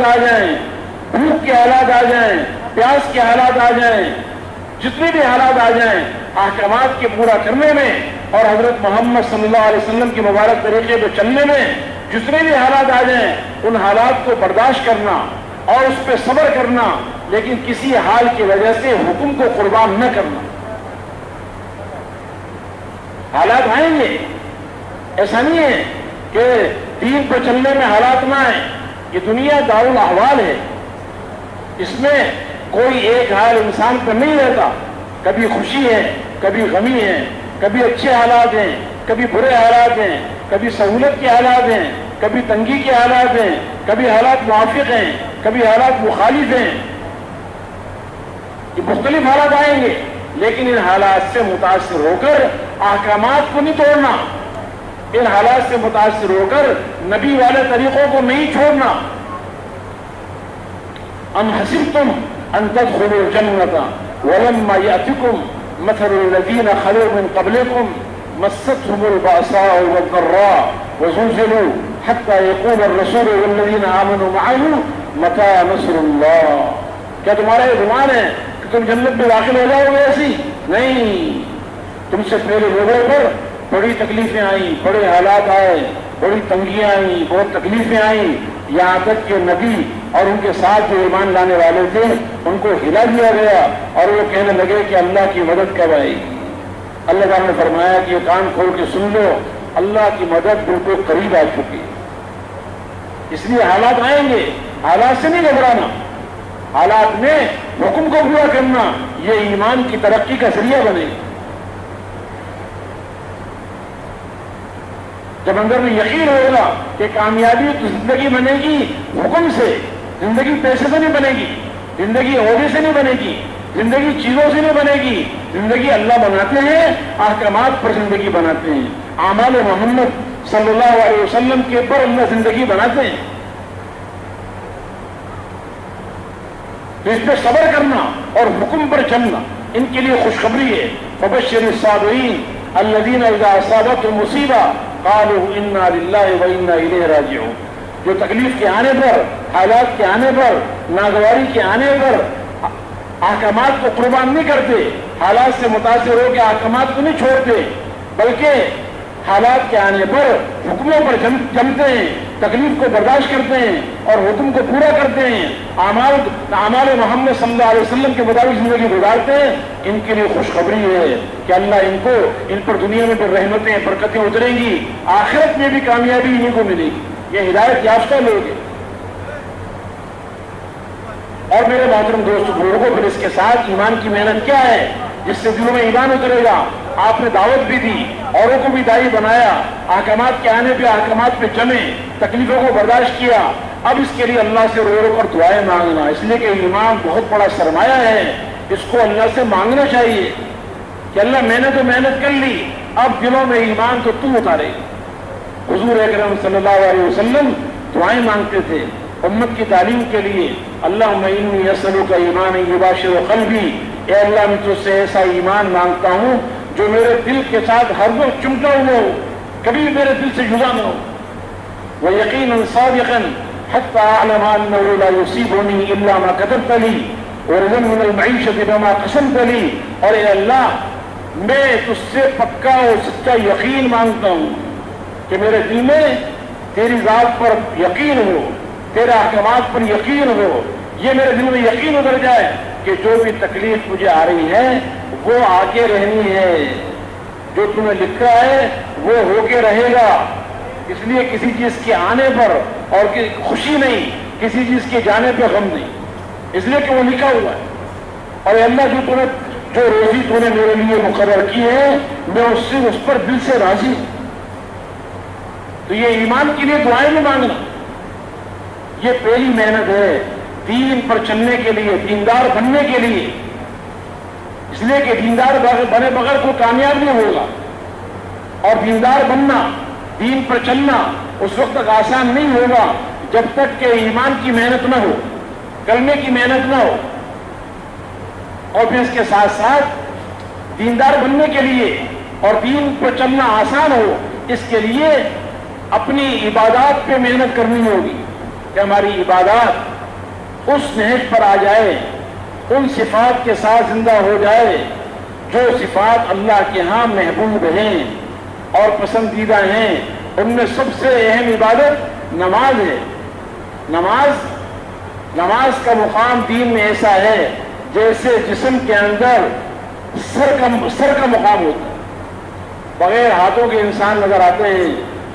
حالات آ جائیں، بھوک کے حالات آ جائیں، پیاس کے حالات آ جائیں، جتنے بھی حالات آ جائیں، احکامات کے پورا کرنے میں اور حضرت محمد صلی اللہ علیہ وسلم کے مبارک طریقے پہ چلنے میں جتنے بھی حالات آ جائیں ان حالات کو برداشت کرنا اور اس پہ صبر کرنا، لیکن کسی حال کی وجہ سے حکم کو قربان نہ کرنا۔ حالات آئیں گے، ایسا نہیں ہے کہ دین پر چلنے میں حالات نہ آئیں۔ یہ دنیا دارالاحوال ہے، اس میں کوئی ایک حال انسان پر نہیں رہتا، کبھی خوشی ہے، کبھی غمی ہے، کبھی اچھے حالات ہیں، کبھی برے حالات ہیں، کبھی سہولت کے حالات ہیں، کبھی تنگی کے حالات ہیں، کبھی حالات موافق ہیں، کبھی حالات مخالف ہیں۔ یہ مختلف حالات آئیں گے، لیکن ان حالات سے متاثر ہو کر احکامات کو نہیں توڑنا، ان حالات سے متاثر ہو کر نبی والے طریقوں کو نہیں چھوڑنا۔ ام حسبتم ان تدخلوا الجنة ولما يأتكم مثل الذين خلوا من قبلكم مستهم البأساء والضراء وزلزلوا حتى يقول الرسول والذين آمنوا معه متى نصر الله۔ کیا تمہارا یہ گمان ہے کہ تم جنت میں داخل ہو جاؤ گے؟ ایسی نہیں، تم سے پہلے لوگوں پر بڑی تکلیفیں آئیں، بڑے حالات آئے، بڑی تنگیاں آئیں، بہت تکلیفیں آئیں، یہاں تک کہ نبی اور ان کے ساتھ جو ایمان لانے والے تھے ان کو ہلا دیا گیا اور وہ کہنے لگے کہ اللہ کی مدد کب آئے گی؟ اللہ تعالیٰ نے فرمایا کہ یہ کان کھول کے سن لو، اللہ کی مدد بالکل قریب آ چکی ہے۔ اس لیے حالات آئیں گے، حالات سے نہیں گھبرانا، حالات میں حکم کو پورا کرنا، یہ ایمان کی ترقی کا ذریعہ بنے گا۔ جب اندر میں یقین ہوگا کہ کامیابی تو زندگی بنے گی حکم سے، زندگی پیسے سے نہیں بنے گی، زندگی عہدے سے نہیں بنے گی، زندگی چیزوں سے نہیں بنے گی، زندگی اللہ بناتے ہیں، احکامات پر زندگی بناتے ہیں، اعمال محمد صلی اللہ علیہ وسلم کے پر اللہ زندگی بناتے ہیں۔ تو اس پہ صبر کرنا اور حکم پر چلنا ان کے لیے خوشخبری ہے۔ فبشر الصابرین الذین اذا اصابتهم مصیبہ قالوا انا للہ وانا الیہ راجعون۔ جو تکلیف کے آنے پر، حالات کے آنے پر، ناگواری کے آنے پر احکامات کو قربان نہیں کرتے، حالات سے متاثر ہو کے احکامات کو نہیں چھوڑتے، بلکہ حالات کے آنے پر حکموں پر جمتے ہیں، تکلیف کو برداشت کرتے ہیں اور حکم کو پورا کرتے ہیں، اعمال محمد صلی اللہ علیہ وسلم کے مطابق زندگی گزارتے ہیں، ان کے لیے خوشخبری ہے کہ اللہ ان پر دنیا میں بھی رحمتیں برکتیں اتریں گی، آخرت میں بھی کامیابی انہیں کو ملے گی۔ یہ ہدایت یافتہ لوگ ہیں۔ اور میرے محترم دوست بزرگوں، پھر اس کے ساتھ ایمان کی محنت کیا ہے جس سے دلوں میں ایمان اترے گا؟ آپ نے دعوت بھی دی، اوروں کو بھی داعی بنایا، احکامات کے آنے پہ احکامات پہ جمے، تکلیفوں کو برداشت کیا۔ اب اس کے لیے اللہ سے رو رو کر دعائیں مانگنا، اس لیے کہ ایمان بہت بڑا سرمایہ ہے، اس کو اللہ سے مانگنا چاہیے کہ اللہ میں نے تو محنت کر لی، اب دلوں میں ایمان تو اتارے۔ حضور اکرم صلی اللہ علیہ وسلم دعائیں مانگتے تھے امت کی تعلیم کے لیے۔ اللہم انی اسألک ایمانا یباشر قلبی، اے اللہ میں تجھ سے ایسا ایمان مانگتا ہوں جو میرے دل کے ساتھ ہر وقت چمٹا ہوا ہو، کبھی میرے دل سے جدا نہ ہو۔ وَيَقِينًا صَادِقًا حَتَّى أَعْلَمَ أَنَّهُ لَا يُصِيبُنِي إِلَّا مَا كَتَبْتَ لِي وَرِضًا مِنَ الْمَعِيشَةِ بِمَا قَسَمْتَ لِي۔ اور اے اللہ میں تجھ سے پکا اور سچا یقین مانگتا ہوں کہ میرے دل میں تیری ذات پر یقین ہو، تیرے احکامات پر یقین ہو، یہ میرے دل میں یقین اتر جائے کہ جو بھی تکلیف مجھے آ رہی ہے وہ آگے رہنی ہے، جو تم نے لکھا ہے وہ ہو کے رہے گا۔ اس لیے کسی چیز کے آنے پر اور خوشی نہیں، کسی چیز کے جانے پہ غم نہیں، اس لیے کہ وہ لکھا ہوا ہے۔ اور اللہ جو روزی تو نے میرے لیے مقرر کی ہے میں اس پر دل سے راضی ہوں۔ تو یہ ایمان کے لیے دعائیں بھی مانگنا، یہ پہلی محنت ہے دین پر چلنے کے لیے، دیندار بننے کے لیے۔ اس لیے کہ دیندار بنے بغیر کوئی کامیاب نہیں ہوگا، اور دیندار بننا، دین پر چلنا اس وقت تک آسان نہیں ہوگا جب تک کہ ایمان کی محنت نہ ہو، کلمے کی محنت نہ ہو۔ اور پھر اس کے ساتھ ساتھ دیندار بننے کے لیے اور دین پر چلنا آسان ہو، اس کے لیے اپنی عبادات پہ محنت کرنی ہوگی، کہ ہماری عبادات اس نہج پر آ جائے، ان صفات کے ساتھ زندہ ہو جائے جو صفات اللہ کے ہاں محبوب ہیں اور پسندیدہ ہیں۔ ان میں سب سے اہم عبادت نماز ہے۔ نماز کا مقام دین میں ایسا ہے جیسے جسم کے اندر سر کا مقام ہوتا ہے۔ بغیر ہاتھوں کے انسان نظر آتے ہیں،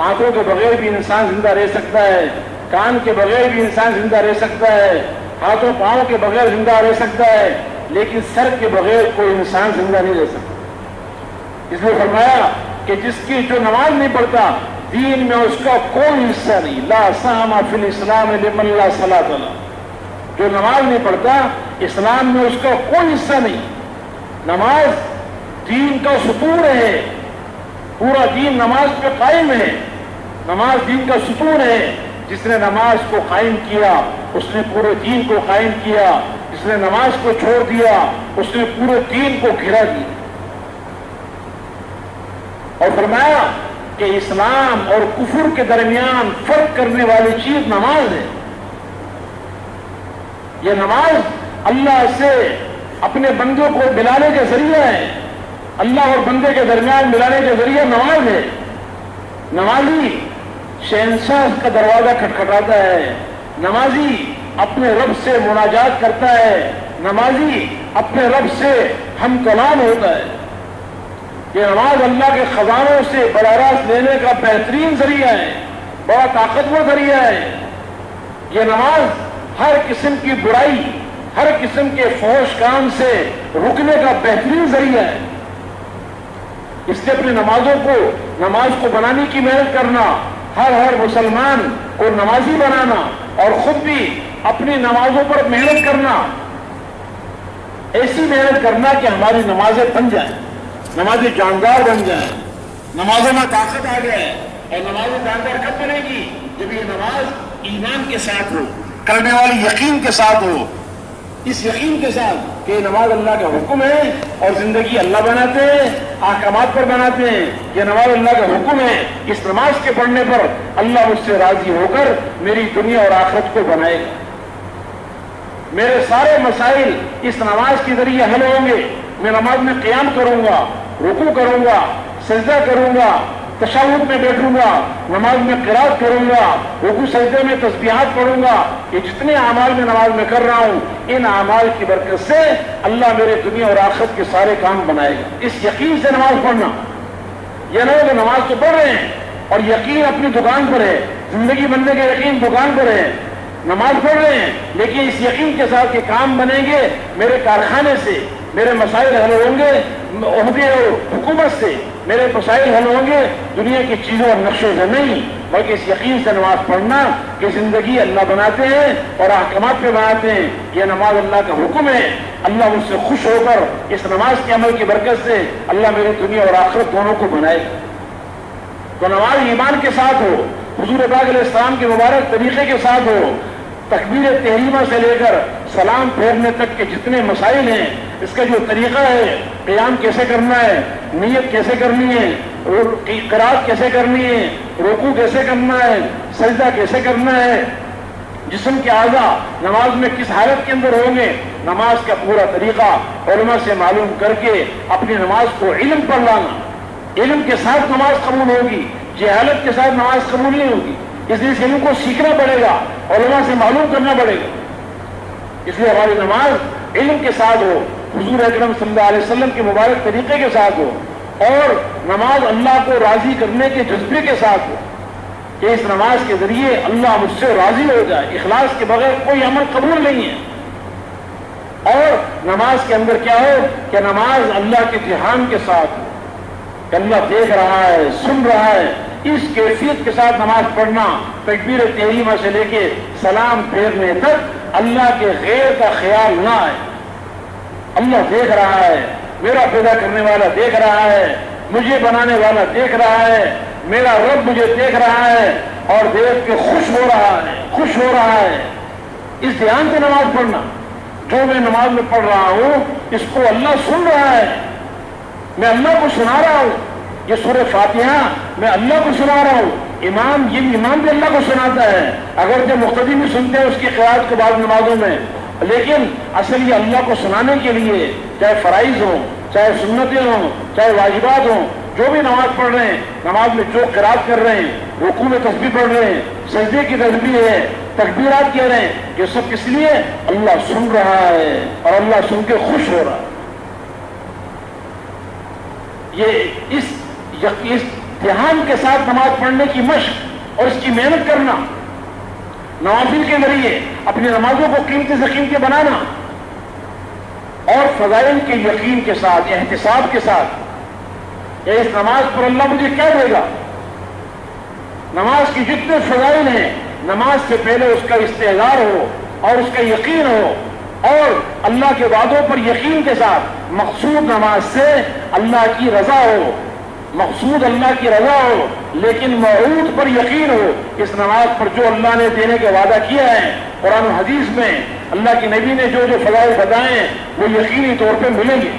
آنکھوں کے بغیر بھی انسان زندہ رہ سکتا ہے، کان کے بغیر بھی انسان زندہ رہ سکتا ہے، ہاتھوں پاؤں کے بغیر زندہ رہ سکتا ہے، لیکن سر کے بغیر کوئی انسان زندہ نہیں رہ سکتا۔ اس لیے فرمایا کہ جس کی جو نماز نہیں پڑھتا دین میں اس کا کوئی حصہ نہیں، لا سہم فی الاسلام لمن لا صلاۃ لہ۔ جو نماز نہیں پڑھتا اسلام میں اس کا کوئی حصہ نہیں۔ نماز دین کا ستون ہے، پورا دین نماز پہ قائم ہے۔ نماز دین کا ستون ہے۔ جس نے نماز کو قائم کیا اس نے پورے دین کو قائم کیا، جس نے نماز کو چھوڑ دیا اس نے پورے دین کو گھرا دیا۔ اور فرمایا کہ اسلام اور کفر کے درمیان فرق کرنے والی چیز نماز ہے۔ یہ نماز اللہ سے اپنے بندوں کو ملانے کا ذریعہ ہے، اللہ اور بندے کے درمیان ملانے کا ذریعہ نماز ہے۔ نمازی شہنشاہ کا دروازہ کھٹکھٹاتا ہے، نمازی اپنے رب سے مناجات کرتا ہے، نمازی اپنے رب سے ہم کلام ہوتا ہے۔ یہ نماز اللہ کے خزانوں سے براہ راست لینے کا بہترین ذریعہ ہے، بڑا طاقتور ذریعہ ہے۔ یہ نماز ہر قسم کی برائی، ہر قسم کے فحش کام سے رکنے کا بہترین ذریعہ ہے۔ اس لیے اپنی نماز کو بنانے کی محنت کرنا، ہر مسلمان کو نمازی بنانا اور خود بھی اپنی نمازوں پر محنت کرنا، ایسی محنت کرنا کہ ہماری نمازیں بن جائیں، نمازیں جاندار بن جائیں، نمازوں میں طاقت آ جائے۔ اور نمازیں جاندار کب بنے گی؟ جب یہ نماز ایمان کے ساتھ ہو، کرنے والی یقین کے ساتھ ہو، اس یقین کے ساتھ کہ نماز اللہ کا حکم ہے اور زندگی اللہ بناتے ہیں، احکامات پر بناتے ہیں۔ یہ نماز اللہ کا حکم ہے، اس نماز کے پڑھنے پر اللہ مجھ سے راضی ہو کر میری دنیا اور آخرت کو بنائے گا۔ میرے سارے مسائل اس نماز کے ذریعے حل ہوں گے۔ میں نماز میں قیام کروں گا، رکوع کروں گا، سجدہ کروں گا، تشہد میں بیٹھوں گا، نماز میں قرات کروں گا، رکوع سجدے میں تسبیحات پڑھوں گا۔ یہ جتنے اعمال میں نماز میں کر رہا ہوں، ان اعمال کی برکت سے اللہ میرے دنیا اور آخرت کے سارے کام بنائے گا۔ اس یقین سے نماز پڑھنا، یہ نہ کہ نماز تو پڑھ رہے ہیں اور یقین اپنی دکان پر ہے، زندگی بننے کا یقین دکان پر ہے، نماز پڑھ رہے ہیں لیکن اس یقین کے ساتھ کہ کام بنیں گے میرے کارخانے سے، میرے مسائل حل ہوں گے عہدے اور حکومت سے، میرے مسائل حل ہوں گے دنیا کی چیزوں اور نقشوں سے نہیں، بلکہ اس یقین سے نماز پڑھنا کہ زندگی اللہ بناتے ہیں اور احکامات پہ بناتے ہیں۔ یہ نماز اللہ کا حکم ہے، اللہ مجھ سے خوش ہو کر اس نماز کے عمل کی برکت سے اللہ میری دنیا اور آخرت دونوں کو بنائے گا۔ تو نماز ایمان کے ساتھ ہو، حضور پاک علیہ السلام کے مبارک طریقے کے ساتھ ہو، تکبیر تحریمہ سے لے کر سلام پھیرنے تک کے جتنے مسائل ہیں، اس کا جو طریقہ ہے، قیام کیسے کرنا ہے، نیت کیسے کرنی ہے، قرات کیسے کرنی ہے، رکوع کیسے کرنا ہے، سجدہ کیسے کرنا ہے، جسم کے اعضاء نماز میں کس حالت کے اندر ہوں گے، نماز کا پورا طریقہ علماء سے معلوم کر کے اپنی نماز کو علم پر لانا۔ علم کے ساتھ نماز قبول ہوگی، جہالت کے ساتھ نماز قبول نہیں ہوگی۔ اس لیے اس علم کو سیکھنا پڑے گا، علماء سے معلوم کرنا پڑے گا۔ اس لیے ہماری نماز علم کے ساتھ ہو، حضور اکرم صلی اللہ علیہ وسلم کے مبارک طریقے کے ساتھ ہو، اور نماز اللہ کو راضی کرنے کے جذبے کے ساتھ ہو کہ اس نماز کے ذریعے اللہ مجھ سے راضی ہو جائے۔ اخلاص کے بغیر کوئی عمل قبول نہیں ہے۔ اور نماز کے اندر کیا ہو کہ نماز اللہ کے دھیان کے ساتھ ہو کہ اللہ دیکھ رہا ہے، سن رہا ہے، اس کیفیت کے ساتھ نماز پڑھنا، تکبیر تحریمہ سے لے کے سلام پھیرنے تک اللہ کے غیر کا خیال نہ آئے۔ اللہ دیکھ رہا ہے، میرا پیدا کرنے والا دیکھ رہا ہے، مجھے بنانے والا دیکھ رہا ہے، میرا رب مجھے دیکھ رہا ہے اور دیکھ کے خوش ہو رہا ہے۔ اس دھیان سے نماز پڑھنا، جو میں نماز میں پڑھ رہا ہوں اس کو اللہ سن رہا ہے، میں اللہ کو سنا رہا ہوں۔ یہ سورہ فاتحہ میں اللہ کو سنا رہا ہوں، امام بھی اللہ کو سناتا ہے، اگر جو مقتدی بھی سنتے ہیں اس کی قرات کو بعض نمازوں میں، لیکن اصل یہ اللہ کو سنانے کے لیے، چاہے فرائض ہوں، چاہے سنتیں ہوں، چاہے واجبات ہوں، جو بھی نماز پڑھ رہے ہیں، نماز میں جو قرات کر رہے ہیں، رکوع میں تسبیح پڑھ رہے ہیں، سجدے کی تسبیح ہے، تکبیرات کہہ رہے ہیں، یہ سب کس لیے؟ اللہ سن رہا ہے اور اللہ سن کے خوش ہو رہا ہے۔ یہ اس دھیان کے ساتھ نماز پڑھنے کی مشق اور اس کی محنت کرنا، نوافل کے ذریعے اپنی نمازوں کو قیمتی سے قیمتی بنانا، اور فضائل کے یقین کے ساتھ، احتساب کے ساتھ، کہ اس نماز پر اللہ مجھے کیا دے گا۔ نماز کی جتنے فضائل ہیں، نماز سے پہلے اس کا استحضار ہو اور اس کا یقین ہو، اور اللہ کے وعدوں پر یقین کے ساتھ، مقصود نماز سے اللہ کی رضا ہو، مقصود اللہ کی رضا ہو، لیکن موعود پر یقین ہو، اس نماز پر جو اللہ نے دینے کا وعدہ کیا ہے، قرآن و حدیث میں اللہ کے نبی نے جو فضائل بتائے ہیں وہ یقینی طور پہ ملیں گے۔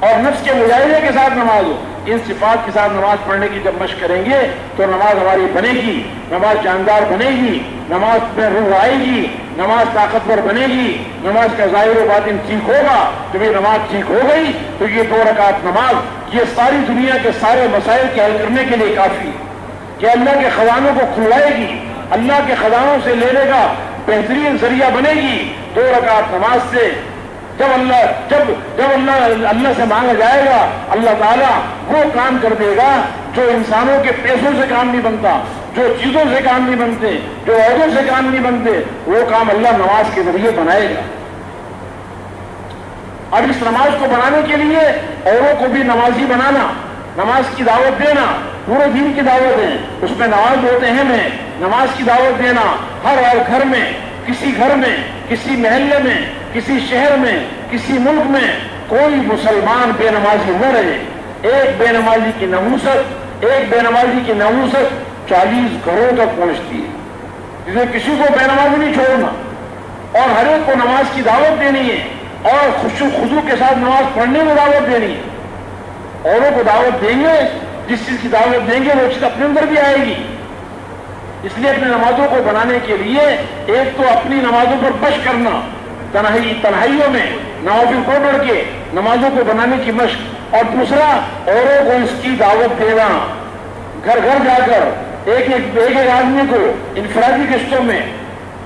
اور نفس کے مجاہدے کے ساتھ نماز ہو، ان صفات کے ساتھ نماز پڑھنے کی جب مشق کریں گے تو نماز ہماری بنے گی، نماز جاندار بنے گی، نماز میں روح آئے گی، نماز طاقتور بنے گی، نماز کا ظاہر و باطن ٹھیک ہوگا۔ جب یہ نماز ٹھیک ہو گئی تو یہ 2 رکعت نماز یہ ساری دنیا کے سارے مسائل کے حل کرنے کے لیے کافی ہے، کہ اللہ کے خزانوں کو کھلائے گی، اللہ کے خزانوں سے لینے کا بہترین ذریعہ بنے گی 2 رکعت نماز سے۔ جب اللہ سے مانگا جائے گا، اللہ تعالیٰ وہ کام کر دے گا جو انسانوں کے پیسوں سے کام نہیں بنتا، جو چیزوں سے کام نہیں بنتے، جو عہدوں سے کام نہیں بنتے، وہ کام اللہ نماز کے ذریعے بنائے گا۔ اب اس نماز کو بنانے کے لیے اوروں کو بھی نمازی بنانا، نماز کی دعوت دینا، پورے دین کی دعوت ہے، اس میں نماز بہت اہم ہے۔ نماز کی دعوت دینا، ہر گھر میں، کسی محلے میں، کسی شہر میں، کسی ملک میں کوئی مسلمان بے نمازی نہ رہے۔ ایک بے نمازی کی نحوست 40 گھروں تک پہنچتی ہے، جس میں کسی کو بے نمازی نہیں چھوڑنا، اور ہر ایک کو نماز کی دعوت دینی ہے، اور خضوع کے ساتھ نماز پڑھنے میں دعوت دینی ہے۔ اوروں کو دعوت دیں گے، جس چیز کی دعوت دیں گے وہ چیز اپنے اندر بھی آئے گی۔ اس لیے اپنے نمازوں کو بنانے کے لیے ایک تو اپنی نمازوں پر بش کرنا، تنہائیوں میں نوافل کو پڑھ کے نمازوں کو بنانے کی مشق، اور دوسرا اوروں کو اس کی دعوت دینا، گھر گھر جا کر ایک آدمی کو انفرادی گشتوں میں،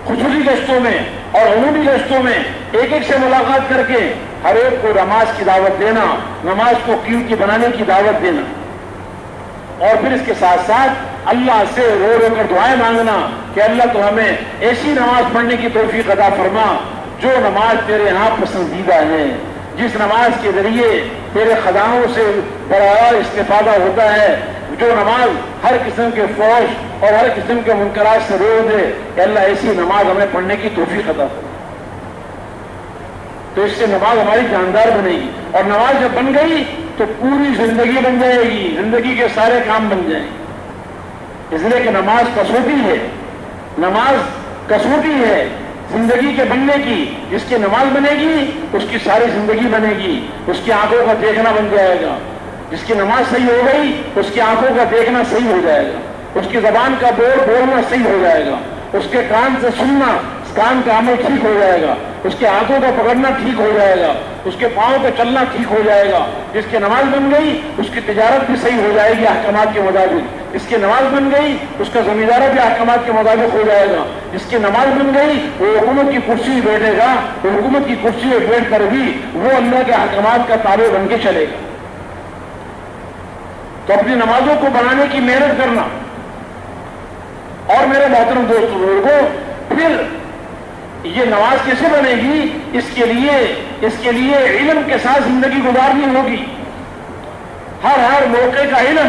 خصوصی گشتوں میں اور عمومی گشتوں میں ایک سے ملاقات کر کے ہر ایک کو نماز کی دعوت دینا، نماز کو قیمتی بنانے کی دعوت دینا، اور پھر اس کے ساتھ ساتھ اللہ سے رو رو کر دعائیں مانگنا کہ اللہ تو ہمیں ایسی نماز پڑھنے کی توفیق عطا فرما جو نماز تیرے ہاں پسندیدہ ہے، جس نماز کے ذریعے تیرے خزانوں سے بڑا استفادہ ہوتا ہے، جو نماز ہر قسم کے فحش اور ہر قسم کے منکرات سے روک دے، کہ اللہ ایسی نماز ہمیں پڑھنے کی توفیق عطا فرما۔ تو اس سے نماز ہماری جاندار بنے گی، اور نماز جب بن گئی تو پوری زندگی بن جائے گی، زندگی کے سارے کام بن جائیں گے۔ اس لیے کہ نماز کسوٹی ہے، نماز کسوٹی ہے زندگی کے بننے کی۔ جس کی نماز بنے گی اس کی ساری زندگی بنے گی، اس کی آنکھوں کا دیکھنا بن جائے گا۔ جس کی نماز صحیح ہو گئی اس کی آنکھوں کا دیکھنا صحیح ہو جائے گا، اس کی زبان کا بولنا صحیح ہو جائے گا، اس کے کان سے سننا، کان کا عمل ٹھیک ہو جائے گا، اس کے ہاتھوں کا پکڑنا ٹھیک ہو جائے گا، اس کے پاؤں پہ چلنا ٹھیک ہو جائے گا۔ جس کی نماز بن گئی اس کی تجارت بھی صحیح ہو جائے گی احکامات کے مطابق، اس کی نماز بن گئی اس کا زمیندارہ بھی احکامات کے مطابق ہو جائے گا۔ جس کی نماز بن گئی وہ حکومت کی کرسی پہ بیٹھے گا، وہ حکومت کی کرسی پہ بیٹھ کر بھی وہ اللہ کے احکامات کا تابع بن کے چلے گا۔ تو اپنی نمازوں کو بنانے کی محنت کرنا۔ اور میرے محترم دوستوں بزرگوں، پھر یہ نماز کیسے بنے گی؟ اس کے لیے علم کے ساتھ زندگی گزارنی ہوگی، ہر موقع کا علم،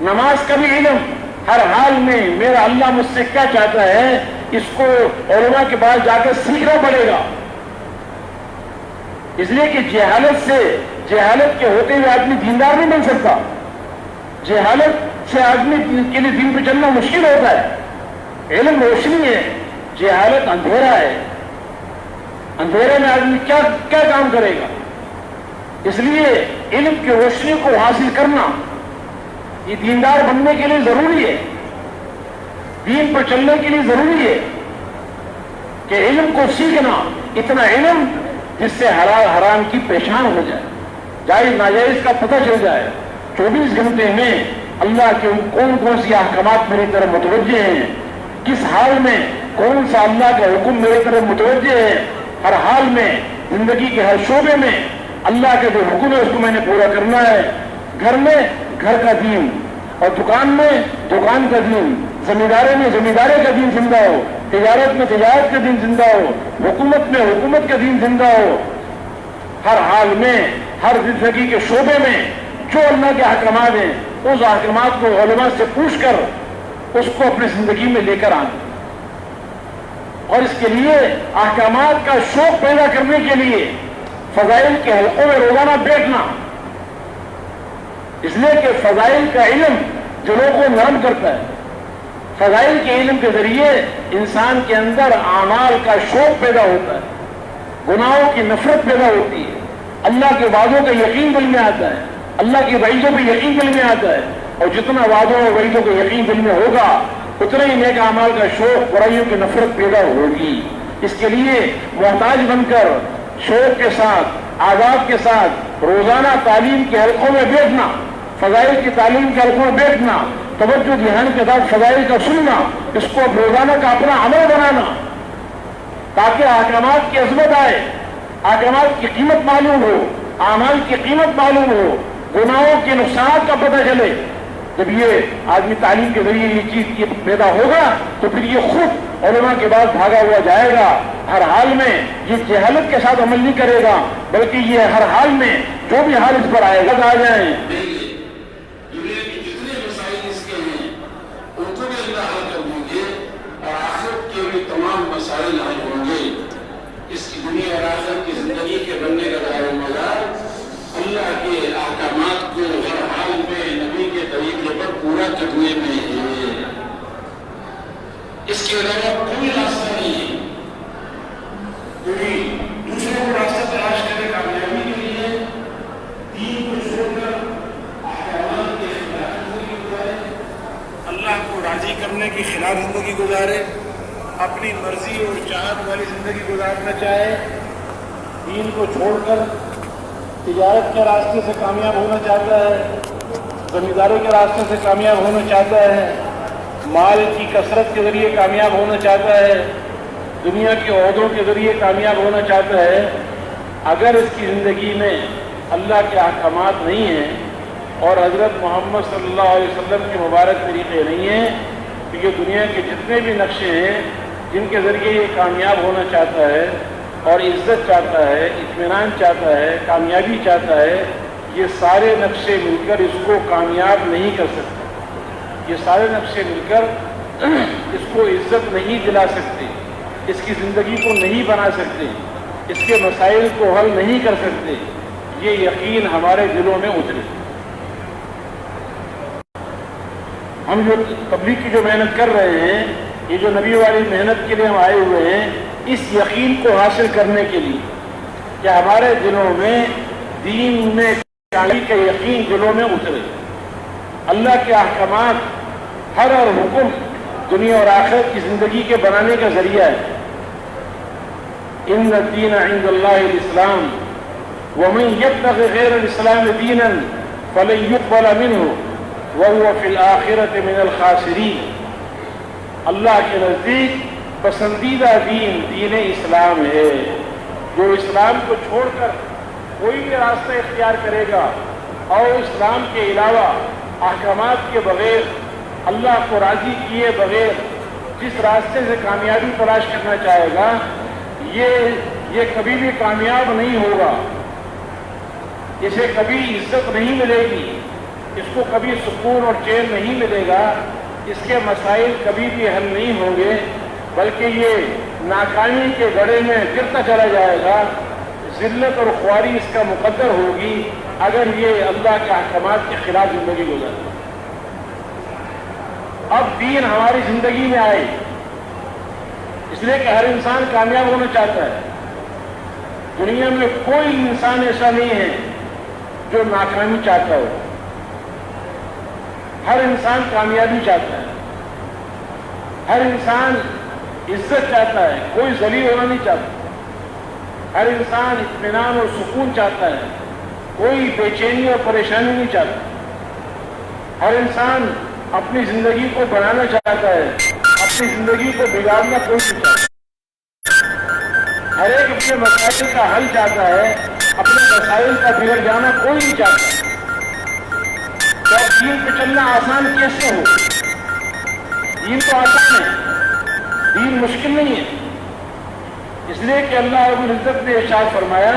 نماز کا بھی علم، ہر حال میں میرا اللہ مجھ سے کیا چاہتا ہے اس کو علماء کے پاس جا کر سیکھنا پڑے گا۔ اس لیے کہ جہالت کے ہوتے ہوئے آدمی دیندار نہیں بن سکتا، جہالت سے آدمی کے لیے دین پہ چلنا مشکل ہوتا ہے۔ علم روشنی ہے، جہالت اندھیرا ہے، اندھیرے میں آدمی کیا کام کرے گا؟ اس لیے علم کی روشنی کو حاصل کرنا یہ دیندار بننے کے لیے ضروری ہے، دین پر چلنے کے لیے ضروری ہے کہ علم کو سیکھنا، اتنا علم جس سے حلال حرام کی پہچان ہو جائے، جائز ناجائز کا پتہ چل جائے، 24 گھنٹے میں اللہ کے کون کون سی احکامات میری طرف متوجہ ہیں، کس حال میں کون سا اللہ کا حکم میری طرف متوجہ ہے، ہر حال میں زندگی کے ہر شعبے میں اللہ کا جو حکم ہے اس کو میں نے پورا کرنا ہے۔ گھر میں گھر کا دین، اور دکان میں دکان کا دین، زمینداری میں زمینداری کا دین زندہ ہو، تجارت میں تجارت کا دین زندہ ہو، حکومت میں حکومت کا دین زندہ ہو۔ ہر حال میں ہر زندگی کے شعبے میں جو اللہ کے احکامات ہیں اس احکامات کو علماء سے پوچھ کر اس کو اپنی زندگی میں لے کر آنا، اور اس کے لیے احکامات کا شوق پیدا کرنے کے لیے فضائل کے حلقوں میں روزانہ بیٹھنا، اس لیے کہ فضائل کا علم دلوں کو نرم کرتا ہے۔ فضائل کے علم کے ذریعے انسان کے اندر اعمال کا شوق پیدا ہوتا ہے، گناہوں کی نفرت پیدا ہوتی ہے، اللہ کے وعدوں کا یقین دل میں آتا ہے، اللہ کی وعیدوں پہ یقین دل میں آتا ہے، اور جتنا وعدوں اور وعیدوں کا یقین دل میں ہوگا اتنا ہی نیک اعمال کا شوق، برائیوں کی نفرت پیدا ہوگی۔ اس کے لیے محتاج بن کر شوق کے ساتھ، آداب کے ساتھ روزانہ تعلیم کے حلقوں میں بیٹھنا، فضائل کی تعلیم کے حلقوں میں بیٹھنا، توجہ دھیان کے ساتھ فضائل کا سننا، اس کو روزانہ کا اپنا عمل بنانا، تاکہ احکامات کی عظمت آئے، احکامات کی قیمت معلوم ہو، اعمال کی قیمت معلوم ہو، گناہوں کے نقصانات کا پتہ چلے۔ جب یہ آدمی تعلیم کے ذریعے یہ چیز پیدا ہوگا تو پھر یہ خود علماء کے بعد بھاگا ہوا جائے گا، ہر حال میں یہ جہالت کے ساتھ عمل نہیں کرے گا، بلکہ یہ ہر حال میں جو بھی حال اس پر آئے گا آ جائیں۔ دنیا کے جتنے مسائل اس کے ہیں ان کو بھی اللہ حل کر دیں گے، اور آخرت کے بھی تمام مسائل حل ہوں گے۔ اس کی دنیا اور آخرت کی زندگی کے بننے کا دار و مدار اللہ کے احکامات کو ہر حال میں نبی کے طریقے پر پورا کرنے میں ہے، اس کے علاوہ کوئی راستہ نہیں ہے۔ کوئی دوسروں کو راستہ تلاش کرے کامیابی کے لیے، دین کو چھوڑ کر احکامات کے خلاف زندگی گزارے، اللہ کو راضی کرنے کے خلاف زندگی گزارے، اپنی مرضی اور چاہت والی زندگی گزارنا چاہے، دین کو چھوڑ کر تجارت کے راستے سے کامیاب ہونا چاہتا ہے، زمینداری کے راستے سے کامیاب ہونا چاہتا ہے، مال کی کثرت کے ذریعے کامیاب ہونا چاہتا ہے، دنیا کے عہدوں کے ذریعے کامیاب ہونا چاہتا ہے، اگر اس کی زندگی میں اللہ کے احکامات نہیں ہیں اور حضرت محمد صلی اللہ علیہ وسلم کے مبارک طریقے نہیں ہیں، تو یہ دنیا کے جتنے بھی نقشے ہیں جن کے ذریعے یہ کامیاب ہونا چاہتا ہے اور عزت چاہتا ہے، اطمینان چاہتا ہے، کامیابی چاہتا ہے، یہ سارے نقشے مل کر اس کو کامیاب نہیں کر سکتے۔ یہ سارے نقشے مل کر اس کو عزت نہیں دلا سکتے، اس کی زندگی کو نہیں بنا سکتے، اس کے مسائل کو حل نہیں کر سکتے۔ یہ یقین ہمارے دلوں میں اترے۔ ہم جو تبلیغ کی جو محنت کر رہے ہیں، یہ جو نبی والی محنت کے لیے ہم آئے ہوئے ہیں، اس یقین کو حاصل کرنے کے لیے کہ ہمارے دلوں میں دین میں کامیابی کا یقین دلوں میں اترے، اللہ کے احکامات ہر حکم دنیا اور آخرت کی زندگی کے بنانے کا ذریعہ ہے۔ ان الدین عند اللہ الاسلام ومن یبتغ غیر الاسلام دینا فلن یقبل منہ وهو فی الآخرۃ من الخاسرین۔ اللہ کے نزدیک پسندیدہ دین دین اسلام ہے۔ جو اسلام کو چھوڑ کر کوئی بھی راستہ اختیار کرے گا اور اسلام کے علاوہ احکامات کے بغیر، اللہ کو راضی کیے بغیر جس راستے سے کامیابی تلاش کرنا چاہے گا، یہ کبھی بھی کامیاب نہیں ہوگا، اسے کبھی عزت نہیں ملے گی، اس کو کبھی سکون اور چین نہیں ملے گا، اس کے مسائل کبھی بھی حل نہیں ہوں گے، بلکہ یہ ناکامی کے گڑھے میں گرتا چلا جائے گا، ذلت اور خواری اس کا مقدر ہوگی اگر یہ اللہ کے احکامات کے خلاف زندگی گزارے۔ اب دین ہماری زندگی میں آئے، اس لیے کہ ہر انسان کامیاب ہونا چاہتا ہے۔ دنیا میں کوئی انسان ایسا نہیں ہے جو ناکامی چاہتا ہو۔ ہر انسان کامیابی چاہتا ہے، ہر انسان عزت چاہتا ہے، کوئی ذلیل ہونا نہیں چاہتا، ہر انسان اطمینان اور سکون چاہتا ہے، کوئی بے چینی اور پریشانی نہیں چاہتا، ہر انسان اپنی زندگی کو بنانا چاہتا ہے، اپنی زندگی کو بگاڑنا کوئی نہیں چاہتا، ہر ایک اپنے مسائل کا حل چاہتا ہے، اپنے مسائل کا بگڑ جانا کوئی نہیں چاہتا۔ تو اب دین پہ چلنا آسان کیسے ہو؟ دین تو آسان ہے، دین مشکل نہیں ہے، اس لیے کہ اللہ رب العزت نے ارشاد فرمایا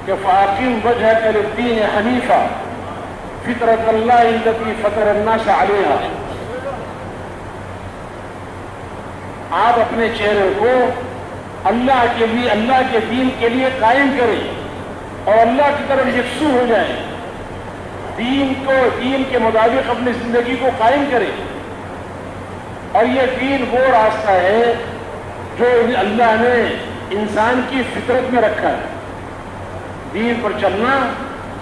کہ فَأَقِمْ وَجْهَكَ لِلدِّينِ حَنِيفًا فطرت اللہ التي فطر الناس علیہا۔ آپ اپنے چہرے کو اللہ کے لیے، اللہ کے دین کے لیے قائم کریں اور اللہ کی طرف یکسو ہو جائیں، دین کے مطابق اپنی زندگی کو قائم کریں۔ اور یہ دین وہ راستہ ہے جو اللہ نے انسان کی فطرت میں رکھا ہے۔ دین پر چلنا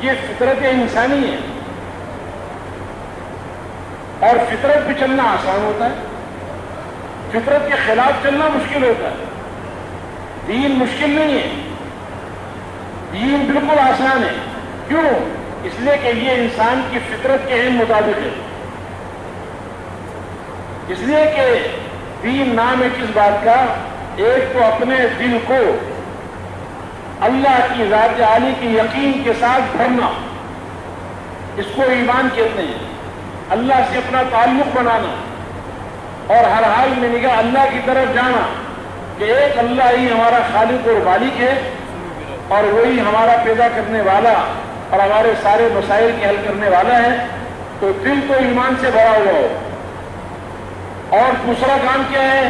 یہ فطرت انسانی ہے، اور فطرت پہ چلنا آسان ہوتا ہے، فطرت کے خلاف چلنا مشکل ہوتا ہے۔ دین مشکل نہیں ہے، دین بالکل آسان ہے۔ کیوں؟ اس لیے کہ یہ انسان کی فطرت کے مطابق ہے، اس لیے کہ دین نام ہے کس بات کا؟ ایک تو اپنے دل کو اللہ کی ذات عالی کی یقین کے ساتھ بھرنا، اس کو ایمان کہتے ہیں، اللہ سے اپنا تعلق بنانا اور ہر حال میں نگاہ اللہ کی طرف جانا کہ ایک اللہ ہی ہمارا خالق اور مالک ہے، اور وہی ہمارا پیدا کرنے والا اور ہمارے سارے مسائل کے حل کرنے والا ہے۔ تو دل تو ایمان سے بھرا ہوا ہو۔ اور دوسرا کام کیا ہے؟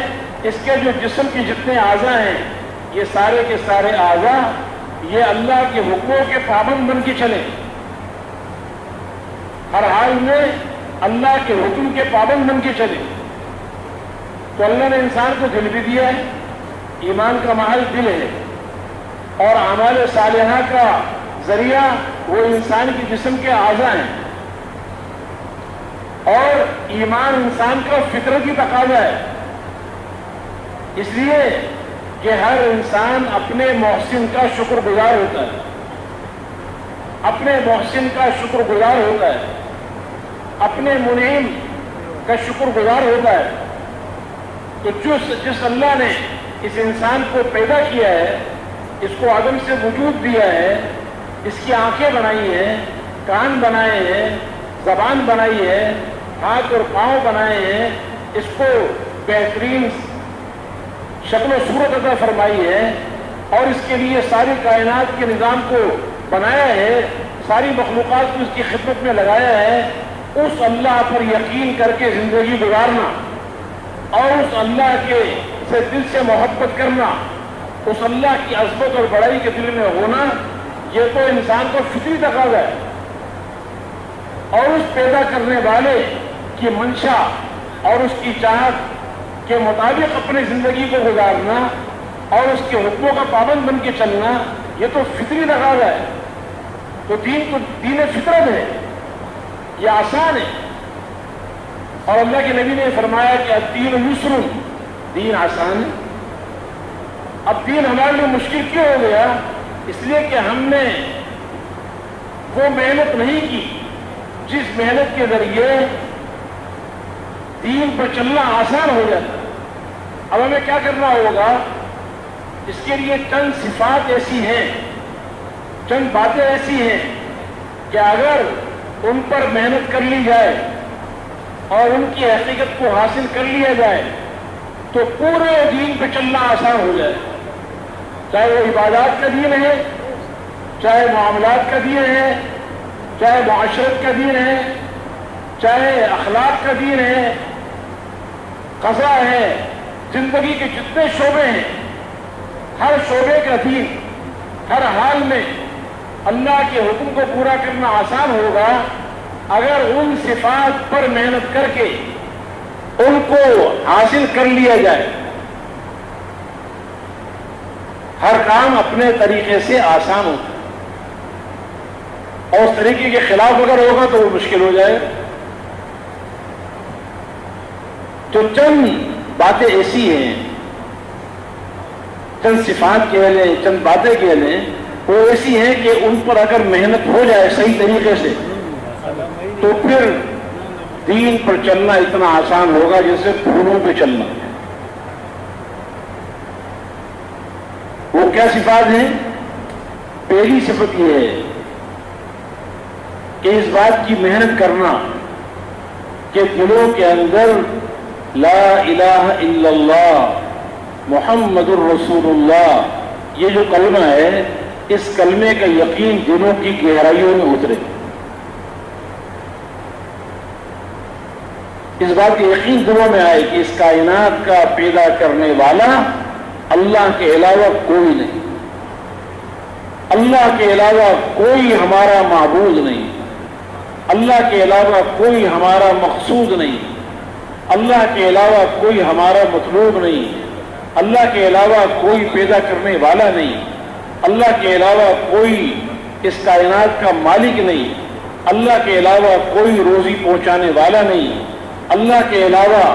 اس کے جو جسم کے جتنے اعضاء ہیں، یہ سارے کے سارے اعضاء یہ اللہ کے حکموں کے پابند بن کے چلیں، ہر حال میں اللہ کے حکم کے پابند بن کے چلیں۔ تو اللہ نے انسان کو دل بھی دیا ہے، ایمان کا محل دل ہے، اور اعمال صالحہ کا ذریعہ وہ انسان کے جسم کے اعضاء ہیں، اور ایمان انسان کا فطرتی تقاضا ہے۔ اس لیے کہ ہر انسان اپنے محسن کا شکر گزار ہوتا ہے، اپنے محسن کا شکر گزار ہوتا ہے، اپنے منعم کا شکر گزار ہوتا ہے۔ تو جس اللہ نے اس انسان کو پیدا کیا ہے، اس کو عدم سے وجود دیا ہے، اس کی آنکھیں بنائی ہیں، کان بنائے ہیں، زبان بنائی ہے، ہاتھ اور پاؤں بنائے ہیں، اس کو بہترین شکل و صورت عطا فرمائی ہے، اور اس کے لیے ساری کائنات کے نظام کو بنایا ہے، ساری مخلوقات کو اس کی خدمت میں لگایا ہے۔ اس اللہ پر یقین کر کے زندگی گزارنا اور اس اللہ کے سے دل سے محبت کرنا، اس اللہ کی عظمت اور بڑائی کے دل میں ہونا، یہ تو انسان کو فطری تقاضا ہے۔ اور اس پیدا کرنے والے کی منشا اور اس کی چاہت کے مطابق اپنی زندگی کو گزارنا اور اس کے حکموں کا پابند بن کے چلنا، یہ تو فطری تقاضا ہے۔ تو دین فطرت ہے، یہ آسان ہے۔ اور اللہ کے نبی نے فرمایا کہ الدین یسر، دین آسان ہے۔ اب دین ہمارے لیے مشکل کیوں ہو گیا؟ اس لیے کہ ہم نے وہ محنت نہیں کی جس محنت کے ذریعے دین پر چلنا آسان ہو جاتا۔ اب ہمیں کیا کرنا ہوگا؟ اس کے لیے چند صفات ایسی ہیں، چند باتیں ایسی ہیں کہ اگر ان پر محنت کر لی جائے اور ان کی حقیقت کو حاصل کر لیا جائے تو پورے دین پہ چلنا آسان ہو جائے، چاہے وہ عبادات کا دین ہے، چاہے معاملات کا دین ہے، چاہے معاشرت کا دین ہے، چاہے اخلاق کا دین ہے، قضا ہے، زندگی کے جتنے شعبے ہیں، ہر شعبے کا دین ہر حال میں اللہ کے حکم کو پورا کرنا آسان ہوگا اگر ان صفات پر محنت کر کے ان کو حاصل کر لیا جائے۔ ہر کام اپنے طریقے سے آسان ہوتا ہے، اور اس طریقے کے خلاف اگر ہوگا تو وہ مشکل ہو جائے۔ تو چند باتیں ایسی ہیں، چند صفات کہہ لیں، چند باتیں کہہ لیں، وہ ایسی ہیں کہ ان پر اگر محنت ہو جائے صحیح طریقے سے تو پھر دین پر چلنا اتنا آسان ہوگا جیسے پھولوں پہ چلنا۔ وہ کیا صفات ہیں؟ پہلی صفت یہ ہے کہ اس بات کی محنت کرنا کہ دلوں کے اندر لا الہ الا اللہ محمد الرسول اللہ یہ جو کلمہ ہے، اس کلمے کا یقین دلوں کی گہرائیوں میں اترے، اس بات کا یقین دلوں میں آئے کہ اس کائنات کا پیدا کرنے والا اللہ کے علاوہ کوئی نہیں، اللہ کے علاوہ کوئی ہمارا معبود نہیں، اللہ کے علاوہ کوئی ہمارا مقصود نہیں، اللہ کے علاوہ کوئی ہمارا مطلوب نہیں، اللہ کے علاوہ کوئی پیدا کرنے والا نہیں، اللہ کے علاوہ کوئی اس کائنات کا مالک نہیں، اللہ کے علاوہ کوئی روزی پہنچانے والا نہیں، اللہ کے علاوہ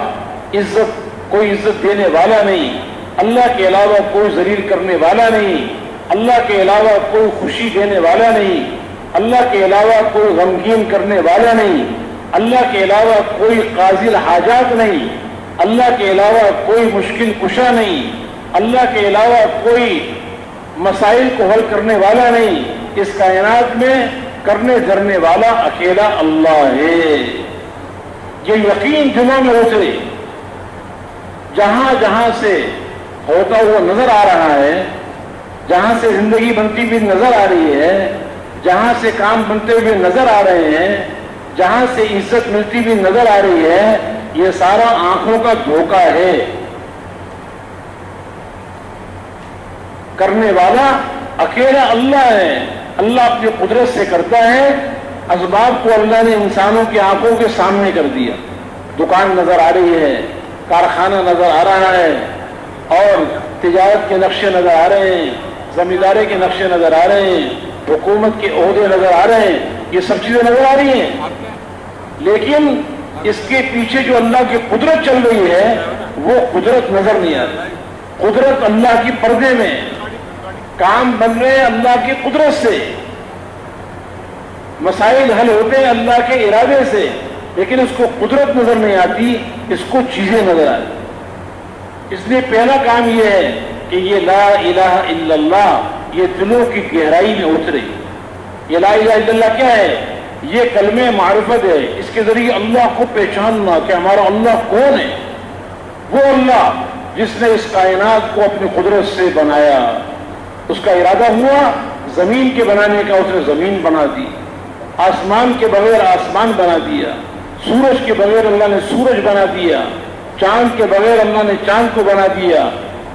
کوئی عزت دینے والا نہیں، اللہ کے علاوہ کوئی ذلیل کرنے والا نہیں، اللہ کے علاوہ کوئی خوشی دینے والا نہیں، اللہ کے علاوہ کوئی غمگین کرنے والا نہیں، اللہ کے علاوہ کوئی قاضی الحاجات نہیں، اللہ کے علاوہ کوئی مشکل کشا نہیں، اللہ کے علاوہ کوئی مسائل کو حل کرنے والا نہیں، اس کائنات میں کرنے دھرنے والا اکیلا اللہ ہے۔ یہ یقین دلوں میں اترے، جہاں جہاں سے ہوتا ہوا نظر آ رہا ہے، جہاں سے زندگی بنتی ہوئی نظر آ رہی ہے، جہاں سے کام بنتے ہوئے نظر آ رہے ہیں، جہاں سے عزت ملتی ہوئی نظر آ رہی ہے، یہ سارا آنکھوں کا دھوکہ ہے۔ کرنے والا اکیلا اللہ ہے، اللہ اپنی قدرت سے کرتا ہے، اسباب کو اللہ نے انسانوں کی آنکھوں کے سامنے کر دیا، دکان نظر آ رہی ہے، کارخانہ نظر آ رہا ہے، اور تجارت کے نقشے نظر آ رہے ہیں، زمینداری کے نقشے نظر آ رہے ہیں، حکومت کے عہدے نظر آ رہے ہیں، یہ سب چیزیں نظر آ رہی ہیں، لیکن اس کے پیچھے جو اللہ کی قدرت چل رہی ہے وہ قدرت نظر نہیں آ رہی۔ قدرت اللہ کی پردے میں، کام بن رہے ہیں اللہ کی قدرت سے، مسائل حل ہوتے ہیں اللہ کے ارادے سے، لیکن اس کو قدرت نظر نہیں آتی، اس کو چیزیں نظر آتی۔ اس لیے پہلا کام یہ ہے کہ یہ لا الہ الا اللہ یہ دلوں کی گہرائی میں اترے۔ یہ لا الہ الا اللہ کیا ہے؟ یہ کلمہ معرفت ہے، اس کے ذریعے اللہ کو پہچاننا کہ ہمارا اللہ کون ہے، وہ اللہ جس نے اس کائنات کو اپنی قدرت سے بنایا، اس کا ارادہ ہوا زمین کے بنانے کا، اس نے زمین بنا دی، آسمان کے بغیر آسمان بنا دیا، سورج کے بغیر اللہ نے سورج بنا دیا، چاند کے بغیر اللہ نے چاند کو بنا دیا،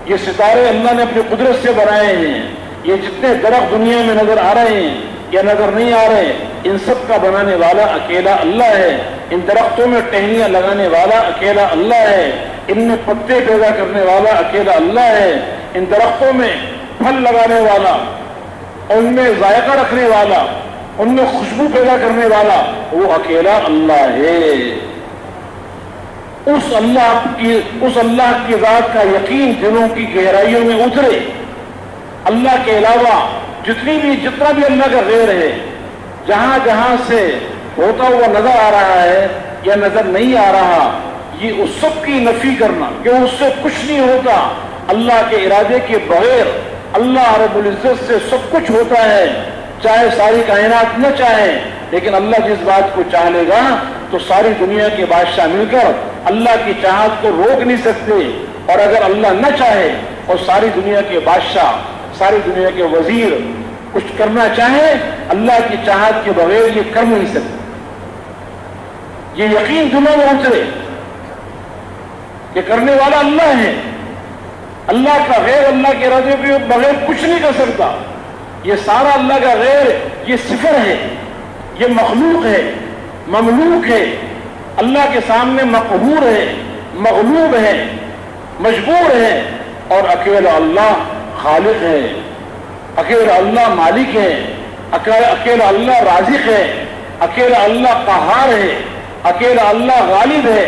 یہ ستارے اللہ نے اپنی قدرت سے بنائے ہیں، یہ جتنے درخت دنیا میں نظر آ رہے ہیں یا نظر نہیں آ رہے، ان سب کا بنانے والا اکیلا اللہ ہے، ان درختوں میں ٹہنیاں لگانے والا اکیلا اللہ ہے، ان میں پتے پیدا کرنے والا اکیلا اللہ ہے، ان درختوں میں پھل لگانے والا، ان میں ذائقہ رکھنے والا، ان میں خوشبو پیدا کرنے والا وہ اکیلا اللہ ہے۔ اس اللہ کی ذات کا یقین دلوں کی گہرائیوں میں اترے۔ اللہ کے علاوہ جتنا بھی اللہ کا غیر ہے، جہاں جہاں سے ہوتا ہوا نظر آ رہا ہے یا نظر نہیں آ رہا، یہ اس سب کی نفی کرنا کہ اس سے کچھ نہیں ہوتا، اللہ کے ارادے کے بغیر اللہ رب العزت سے سب کچھ ہوتا ہے، چاہے ساری کائنات نہ چاہے، لیکن اللہ جس بات کو چاہ لے گا تو ساری دنیا کے بادشاہ مل کر اللہ کی چاہت کو روک نہیں سکتے، اور اگر اللہ نہ چاہے اور ساری دنیا کے بادشاہ، ساری دنیا کے وزیر کچھ کرنا چاہے، اللہ کی چاہت کے بغیر یہ کر نہیں سکتے۔ یہ یقین دلوں میں اترے کہ کرنے والا اللہ ہے، اللہ کا غیر اللہ کے ارادے کے بغیر کچھ نہیں کر سکتا، یہ سارا اللہ کا غیر یہ صفر ہے، یہ مخلوق ہے، مملوک ہے، اللہ کے سامنے مقہور ہے، مغلوب ہے، مجبور ہے، اور اکیلا اللہ خالق ہے، اکیلا اللہ مالک ہے، اکیلا اللہ رازق ہے، اکیلا اللہ قہار ہے، اکیلا اللہ غالب ہے،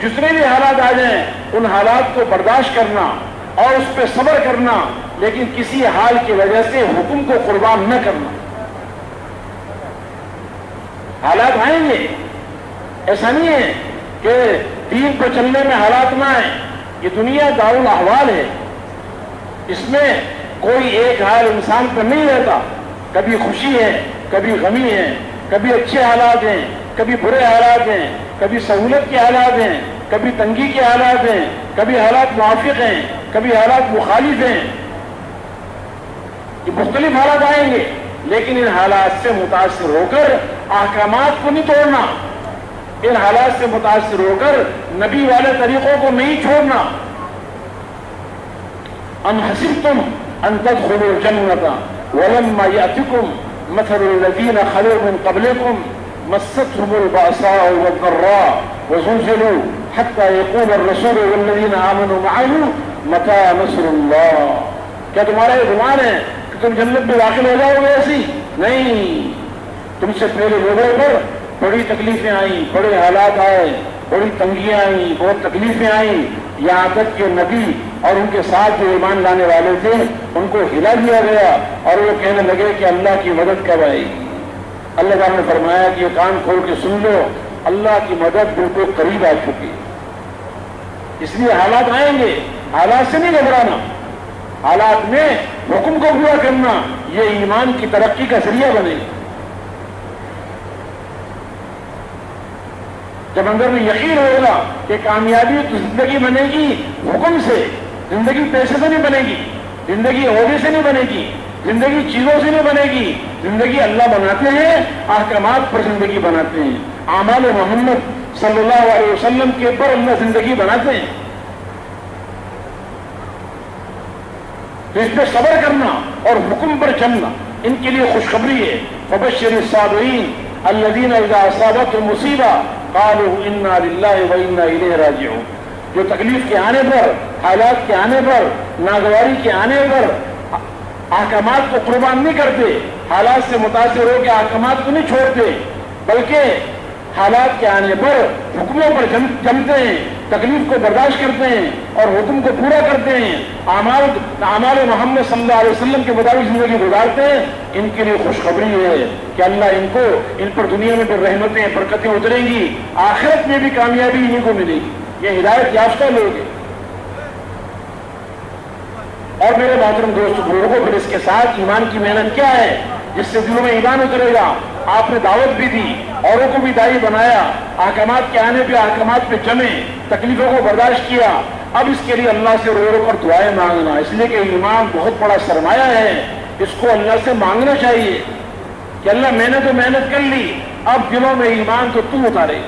جتنے بھی حالات آ جائیں ان حالات کو برداشت کرنا اور اس پہ صبر کرنا، لیکن کسی حال کی وجہ سے حکم کو قربان نہ کرنا۔ حالات آئیں گے، ایسا نہیں ہے کہ دین پر چلنے میں حالات نہ آئیں۔ یہ دنیا دارالاحوال ہے، اس میں کوئی ایک حال انسان پر نہیں رہتا، کبھی خوشی ہے، کبھی غمی ہے، کبھی اچھے حالات ہیں، کبھی برے حالات ہیں، کبھی سہولت کے حالات ہیں، کبھی تنگی کے حالات ہیں، کبھی حالات موافق ہیں، کبھی حالات مخالف ہیں۔ یہ مختلف حالات آئیں گے، لیکن ان حالات سے متاثر ہو کر احکامات کو نہیں توڑنا، ان حالات سے متاثر ہو کر نبی والے طریقوں کو نہیں چھوڑنا۔ ام حسبتم ان تدخلوا الجنة ولما يأتكم مثل الذين خلوا من قبلكم مستهم البأساء والضراء وزلزلوا حتى يقول الرسول والذين آمنوا معه متى نصر الله۔ کیا تمہارا یہ گمان ہے کہ تم جنت میں داخل ہو جاؤ گے؟ ایسی نہیں، تم سے پہلے لوگوں پر بڑی تکلیفیں آئیں، بڑے حالات آئے، بڑی تنگیاں آئیں، بہت تکلیفیں آئیں، یہاں تک کہ نبی اور ان کے ساتھ جو ایمان لانے والے تھے ان کو ہلا دیا گیا اور وہ کہنے لگے کہ اللہ کی مدد کب آئے گی؟ اللہ تعالیٰ نے فرمایا کہ یہ کان کھول کے سن لو، اللہ کی مدد بالکل قریب آ چکی۔ اس لیے حالات آئیں گے، حالات سے نہیں گھبرانا، حالات میں حکم کو پورا کرنا، یہ ایمان کی ترقی کا ذریعہ بنے گا۔ جب اندر میں یقین ہوگا کہ کامیابی تو زندگی بنے گی حکم سے، زندگی پیسے سے نہیں بنے گی، زندگی عہدے سے نہیں بنے گی، زندگی چیزوں سے نہیں بنے گی، زندگی اللہ بناتے ہیں، احکامات پر زندگی بناتے ہیں، اعمال محمد صلی اللہ علیہ وسلم کے پر اللہ زندگی بناتے ہیں۔ تو اس پہ صبر کرنا اور حکم پر چلنا ان کے لیے خوشخبری ہے۔ فبشر الصابرین الذین اذا اصابتهم مصیبہ قالوا انا للہ وانا الیہ راجعون۔ جو تکلیف کے آنے پر، حالات کے آنے پر، ناگواری کے آنے پر احکامات کو قربان نہیں کرتے، حالات سے متاثر ہو کے احکامات کو نہیں چھوڑتے، بلکہ حالات کے آنے پر حکموں پر جمتے ہیں، تکلیف کو برداشت کرتے ہیں اور حکم کو پورا کرتے ہیں، اعمال محمد صلی اللہ علیہ وسلم کے مطابق زندگی گزارتے ہیں، ان کے لیے خوشخبری ہے کہ اللہ ان پر دنیا میں بھی رحمتیں برکتیں اتریں گی، آخرت میں بھی کامیابی انہیں کو ملے گی۔ یہ ہدایت یافتہ لوگ ہیں۔ اور میرے محترم دوستو بزرگوں، پھر اس کے ساتھ ایمان کی محنت کیا ہے جس سے دلوں میں ایمان اترے گا؟ آپ نے دعوت بھی دی، اوروں کو بھی داعی بنایا، احکامات کے آنے پہ احکامات پہ جمے، تکلیفوں کو برداشت کیا۔ اب اس کے لیے اللہ سے رو رو کر دعائیں مانگنا، اس لیے کہ ایمان بہت بڑا سرمایہ ہے، اس کو اللہ سے مانگنا چاہیے کہ اللہ میں نے تو محنت کر لی، اب دلوں میں ایمان تو اتارے۔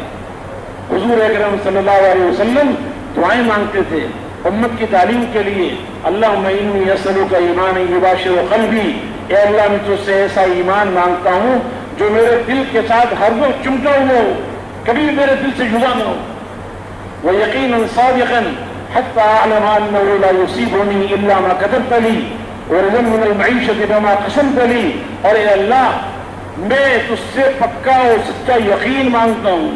حضور اکرم صلی اللہ علیہ وسلم دعائیں مانگتے تھے امت کی تعلیم کے لیے۔ اللہم انی اسألک ایمانا یباشر قلبی، اے اللہ میں تجھ سے ایسا ایمان مانگتا ہوں جو میرے دل کے ساتھ ہر وقت چمٹا ہوا ہو، کبھی میرے دل سے جدا نہ ہو۔ وَيَقِينًا صَادِقًا حَتَّى أَعْلَمَ أَنَّهُ لَا يُصِيبُنِي إِلَّا مَا كَتَبْتَ لِي وَرِضًا مِنَ الْمَعِيشَةِ بِمَا قَسَمْتَ لِي۔ اور اے اللہ میں تجھ سے پکا اور سچا یقین مانگتا ہوں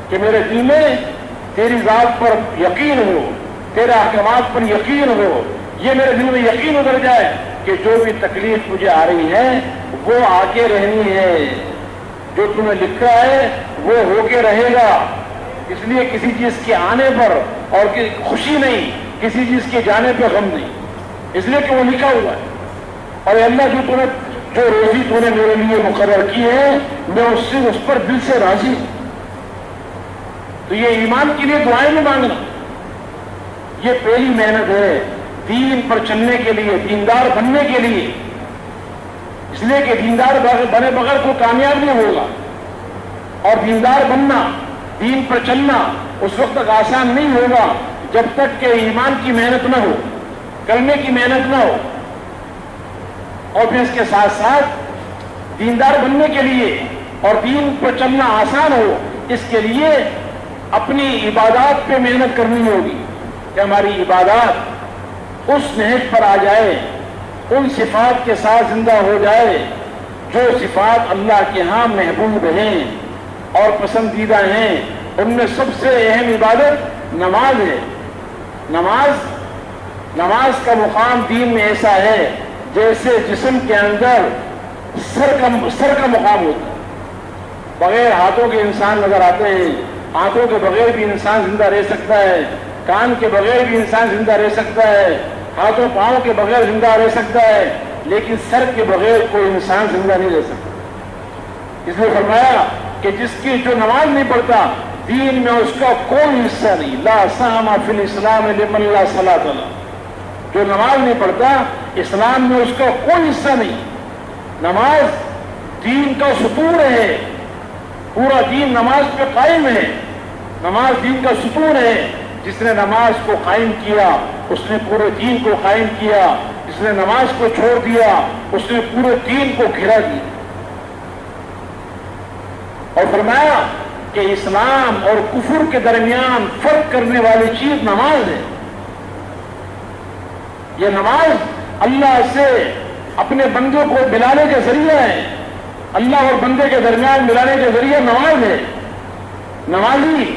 کہ میرے دل میں تیری ذات پر یقین ہو، تیرے احکامات پر یقین ہو، یہ میرے دل میں یقین اتر جائے کہ جو بھی تکلیف مجھے آ رہی ہے وہ آ کے رہنی ہے، جو تم نے لکھا ہے وہ ہو کے رہے گا۔ اس لیے کسی چیز کے آنے پر اور خوشی نہیں، کسی چیز کے جانے پہ غم نہیں، اس لیے کہ وہ لکھا ہوا ہے۔ اور اللہ جو روزی تو نے میرے لیے مقرر کی ہے میں اس پر دل سے راضی ہوں۔ تو یہ ایمان کے لیے دعائیں میں مانگنا، یہ پہلی محنت ہے دین پر چلنے کے لیے، دیندار بننے کے لیے۔ اس لیے کہ دیندار بنے بغیر کوئی کامیاب نہیں ہوگا، اور دیندار بننا، دین پر چلنا اس وقت تک آسان نہیں ہوگا جب تک کہ ایمان کی محنت نہ ہو، کلمے کی محنت نہ ہو۔ اور پھر اس کے ساتھ ساتھ دیندار بننے کے لیے اور دین پر چلنا آسان ہو، اس کے لیے اپنی عبادات پہ محنت کرنی ہوگی کہ ہماری عبادات اس نہج پر آ جائے، ان صفات کے ساتھ زندہ ہو جائے جو صفات اللہ کے ہاں محبوب ہیں اور پسندیدہ ہیں ان میں سب سے اہم عبادت نماز ہے۔ نماز کا مقام دین میں ایسا ہے جیسے جسم کے اندر سر کا مقام ہوتا ہے۔ بغیر ہاتھوں کے انسان نظر آتے ہیں، ہاتھوں کے بغیر بھی انسان زندہ رہ سکتا ہے، کان کے بغیر بھی انسان زندہ رہ سکتا ہے، ہاتھوں پاؤں کے بغیر زندہ رہ سکتا ہے، لیکن سر کے بغیر کوئی انسان زندہ نہیں رہ سکتا۔ اس نے فرمایا کہ جس کی جو نماز نہیں پڑھتا دین میں اس کا کوئی حصہ نہیں، لا سہم فی الاسلام لمن لا صلاۃ له، جو نماز نہیں پڑھتا اسلام میں اس کا کوئی حصہ نہیں۔ نماز دین کا ستون ہے، پورا دین نماز پہ قائم ہے۔ نماز دین کا ستون ہے، جس نے نماز کو قائم کیا اس نے پورے دین کو قائم کیا، جس نے نماز کو چھوڑ دیا اس نے پورے دین کو گھرا دیا۔ اور فرمایا کہ اسلام اور کفر کے درمیان فرق کرنے والی چیز نماز ہے۔ یہ نماز اللہ سے اپنے بندے کو ملانے کا ذریعہ ہے، اللہ اور بندے کے درمیان ملانے کا ذریعہ نماز ہے۔ نمازی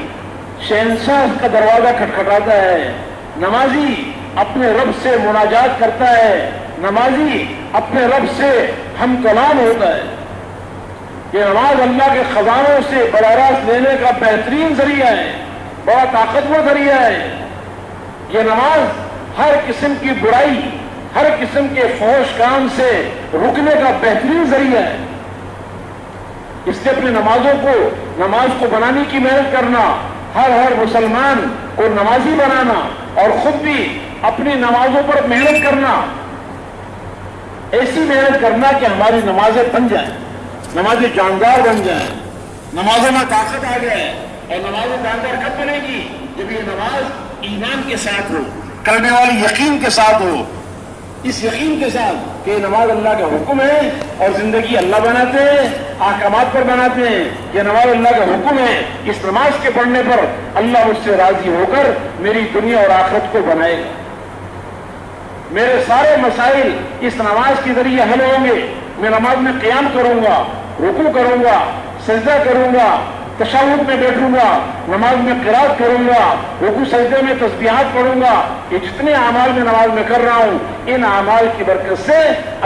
شہنشاہ کا دروازہ کھٹکھٹاتا ہے، نمازی اپنے رب سے مناجات کرتا ہے، نمازی اپنے رب سے ہم کلام ہوتا ہے۔ یہ نماز اللہ کے خزانوں سے براہ راست لینے کا بہترین ذریعہ ہے، بڑا طاقتور ذریعہ ہے۔ یہ نماز ہر قسم کی برائی، ہر قسم کے فحش کام سے رکنے کا بہترین ذریعہ ہے۔ اس لیے اپنی نماز کو بنانے کی محنت کرنا، ہر مسلمان کو نمازی بنانا اور خود بھی اپنی نمازوں پر محنت کرنا، ایسی محنت کرنا کہ ہماری نمازیں بن جائیں، نمازیں جاندار بن جائیں، نمازوں میں طاقت آ جائے۔ اور نمازیں جاندار کب بنے گی؟ جب یہ نماز ایمان کے ساتھ ہو، کرنے والی یقین کے ساتھ ہو، اس یقین کے ساتھ کہ یہ نماز اللہ کا حکم ہے اور زندگی اللہ بناتے ہیں، احکامات پر بناتے ہیں۔ یہ نماز اللہ کا حکم ہے، اس نماز کے پڑھنے پر اللہ مجھ سے راضی ہو کر میری دنیا اور آخرت کو بنائے گا۔ میرے سارے مسائل اس نماز کے ذریعے حل ہوں گے۔ میں نماز میں قیام کروں گا، رکوع کروں گا، سجدہ کروں گا، تشہد میں بیٹھوں گا، نماز میں قرات کروں گا، رکوع سجدے میں تسبیحات پڑھوں گا۔ یہ جتنے اعمال میں نماز میں کر رہا ہوں، ان اعمال کی برکت سے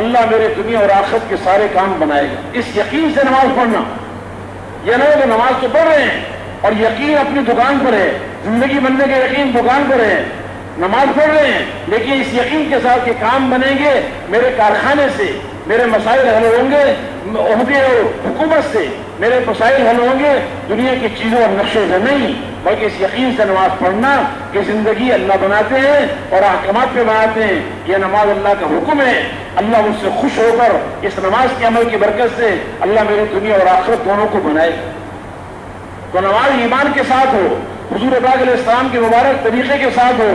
اللہ میرے دنیا اور آخرت کے سارے کام بنائے گا۔ اس یقین سے نماز پڑھنا، یہ نہیں کہ نماز تو پڑھ رہے ہیں اور یقین اپنی دکان پر ہے، زندگی بننے کا یقین دکان پر ہے، نماز پڑھ رہے ہیں لیکن اس یقین کے ساتھ کہ کام بنیں گے میرے کارخانے سے، میرے مسائل حل ہوں گے عہدے اور حکومت سے، میرے مسائل حل ہوں گے دنیا کی چیزوں اور نقشوں سے نہیں، بلکہ اس یقین سے نماز پڑھنا کہ زندگی اللہ بناتے ہیں اور احکامات پہ بناتے ہیں۔ یہ نماز اللہ کا حکم ہے، اللہ مجھ سے خوش ہو کر اس نماز کے عمل کی برکت سے اللہ میری دنیا اور آخرت دونوں کو بنائے گا۔ تو نماز ایمان کے ساتھ ہو، حضور پاک علیہ السلام کے مبارک طریقے کے ساتھ ہو،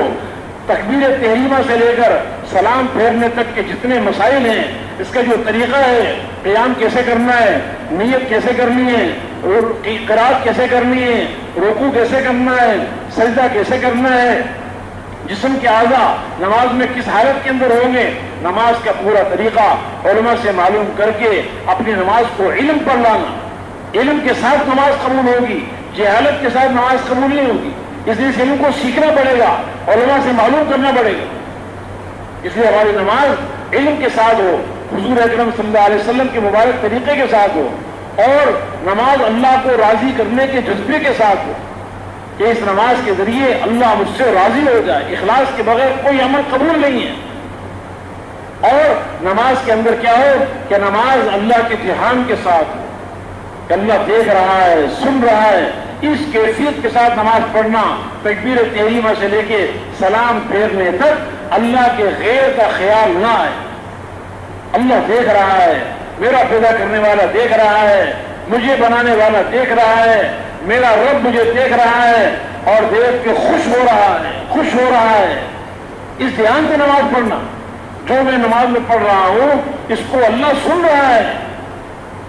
تکبیر تحریمہ سے لے کر سلام پھیرنے تک کے جتنے مسائل ہیں، اس کا جو طریقہ ہے، قیام کیسے کرنا ہے، نیت کیسے کرنی ہے، قرات کیسے کرنی ہے، رکوع کیسے کرنا ہے، سجدہ کیسے کرنا ہے، جسم کے اعضاء نماز میں کس حالت کے اندر ہوں گے، نماز کا پورا طریقہ علماء سے معلوم کر کے اپنی نماز کو علم پر لانا۔ علم کے ساتھ نماز قبول ہوگی، جہالت کے ساتھ نماز قبول نہیں ہوگی۔ اس لیے اس علم کو سیکھنا پڑے گا، علماء سے معلوم کرنا پڑے گا۔ اس لیے ہماری نماز علم کے ساتھ ہو، حضور اکرم صلی اللہ علیہ وسلم کے مبارک طریقے کے ساتھ ہو، اور نماز اللہ کو راضی کرنے کے جذبے کے ساتھ ہو کہ اس نماز کے ذریعے اللہ مجھ سے راضی ہو جائے۔ اخلاص کے بغیر کوئی عمل قبول نہیں ہے۔ اور نماز کے اندر کیا ہو کہ نماز اللہ کے دھیان کے ساتھ ہو کہ اللہ دیکھ رہا ہے، سن رہا ہے۔ اس کیفیت کے ساتھ نماز پڑھنا، تکبیر تحریمہ سے لے کے سلام پھیرنے تک اللہ کے غیر کا خیال نہ آئے۔ اللہ دیکھ رہا ہے، میرا پیدا کرنے والا دیکھ رہا ہے، مجھے بنانے والا دیکھ رہا ہے، میرا رب مجھے دیکھ رہا ہے اور دیکھ کے خوش ہو رہا ہے۔ اس دھیان سے نماز پڑھنا، جو میں نماز میں پڑھ رہا ہوں اس کو اللہ سن رہا ہے،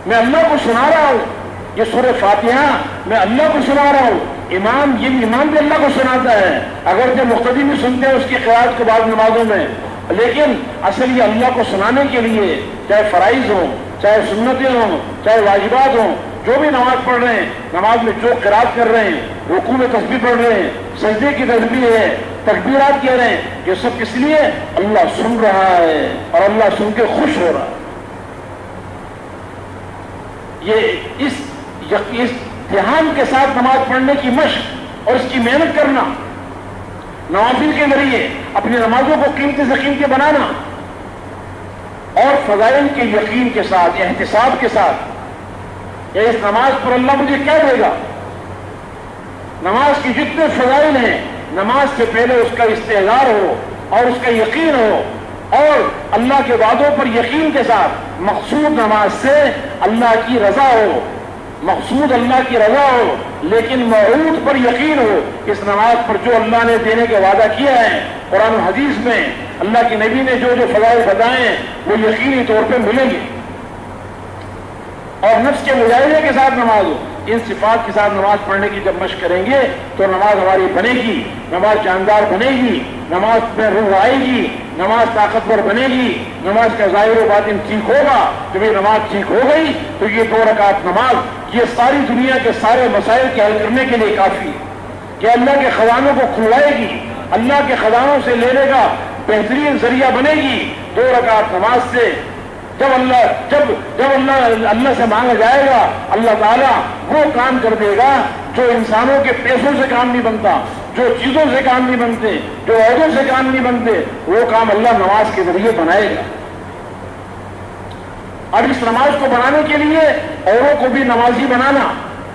میں اللہ کو سنا رہا ہوں۔ یہ سورہ فاتحہ میں اللہ کو سنا رہا ہوں، امام بھی اللہ کو سناتا ہے، اگر جو مقتدی بھی سنتے ہیں اس کی قرات کے بعد نمازوں میں، لیکن اصل یہ اللہ کو سنانے کے لیے، چاہے فرائض ہوں، چاہے سنتیں ہوں، چاہے واجبات ہوں، جو بھی نماز پڑھ رہے ہیں، نماز میں جو قرات کر رہے ہیں، رکوع میں تسبیح پڑھ رہے ہیں، سجدے کی تسبیح ہے، تکبیرات کہہ رہے ہیں، یہ سب کس لیے؟ اللہ سن رہا ہے اور اللہ سن کے خوش ہو رہا ہے۔ یہ اس دھیان کے ساتھ نماز پڑھنے کی مشق اور اس کی محنت کرنا، نوافل کے ذریعے اپنی نمازوں کو قیمتی سے قیمتی بنانا، اور فضائل کے یقین کے ساتھ، احتساب کے ساتھ، اس نماز پر اللہ مجھے کیا دے گا؟ نماز کی جتنے فضائل ہیں، نماز سے پہلے اس کا استحضار ہو اور اس کا یقین ہو، اور اللہ کے وعدوں پر یقین کے ساتھ مقصود نماز سے اللہ کی رضا ہو، مقصود اللہ کی رضا ہو، لیکن موعود پر یقین ہو، اس نماز پر جو اللہ نے دینے کا وعدہ کیا ہے قرآن و حدیث میں، اللہ کے نبی نے جو جو فضائل بتائے ہیں وہ یقینی طور پہ ملیں گے۔ اور نفس کے مجاہدے کے ساتھ نماز ہو، ان صفات کے ساتھ نماز پڑھنے کی جب مشق کریں گے تو نماز ہماری بنے گی، نماز جاندار بنے گی، نماز میں روح آئے گی، نماز طاقتور بنے گی، نماز کا ظاہر و باطن ٹھیک ہوگا۔ جب یہ نماز ٹھیک ہو گئی تو یہ 2 رکعت نماز یہ ساری دنیا کے سارے مسائل کے حل کرنے کے لیے کافی ہے، کہ اللہ کے خزانوں کو کھلوائے گی، اللہ کے خزانوں سے لینے کا بہترین ذریعہ بنے گی 2 رکعت نماز سے۔ جب اللہ سے مانگا جائے گا، اللہ تعالیٰ وہ کام کر دے گا جو انسانوں کے پیسوں سے کام نہیں بنتا، جو چیزوں سے کام نہیں بنتے، جو عہدوں سے کام نہیں بنتے، وہ کام اللہ نماز کے ذریعے بنائے گا۔ اب اس نماز کو بنانے کے لیے اوروں کو بھی نمازی بنانا،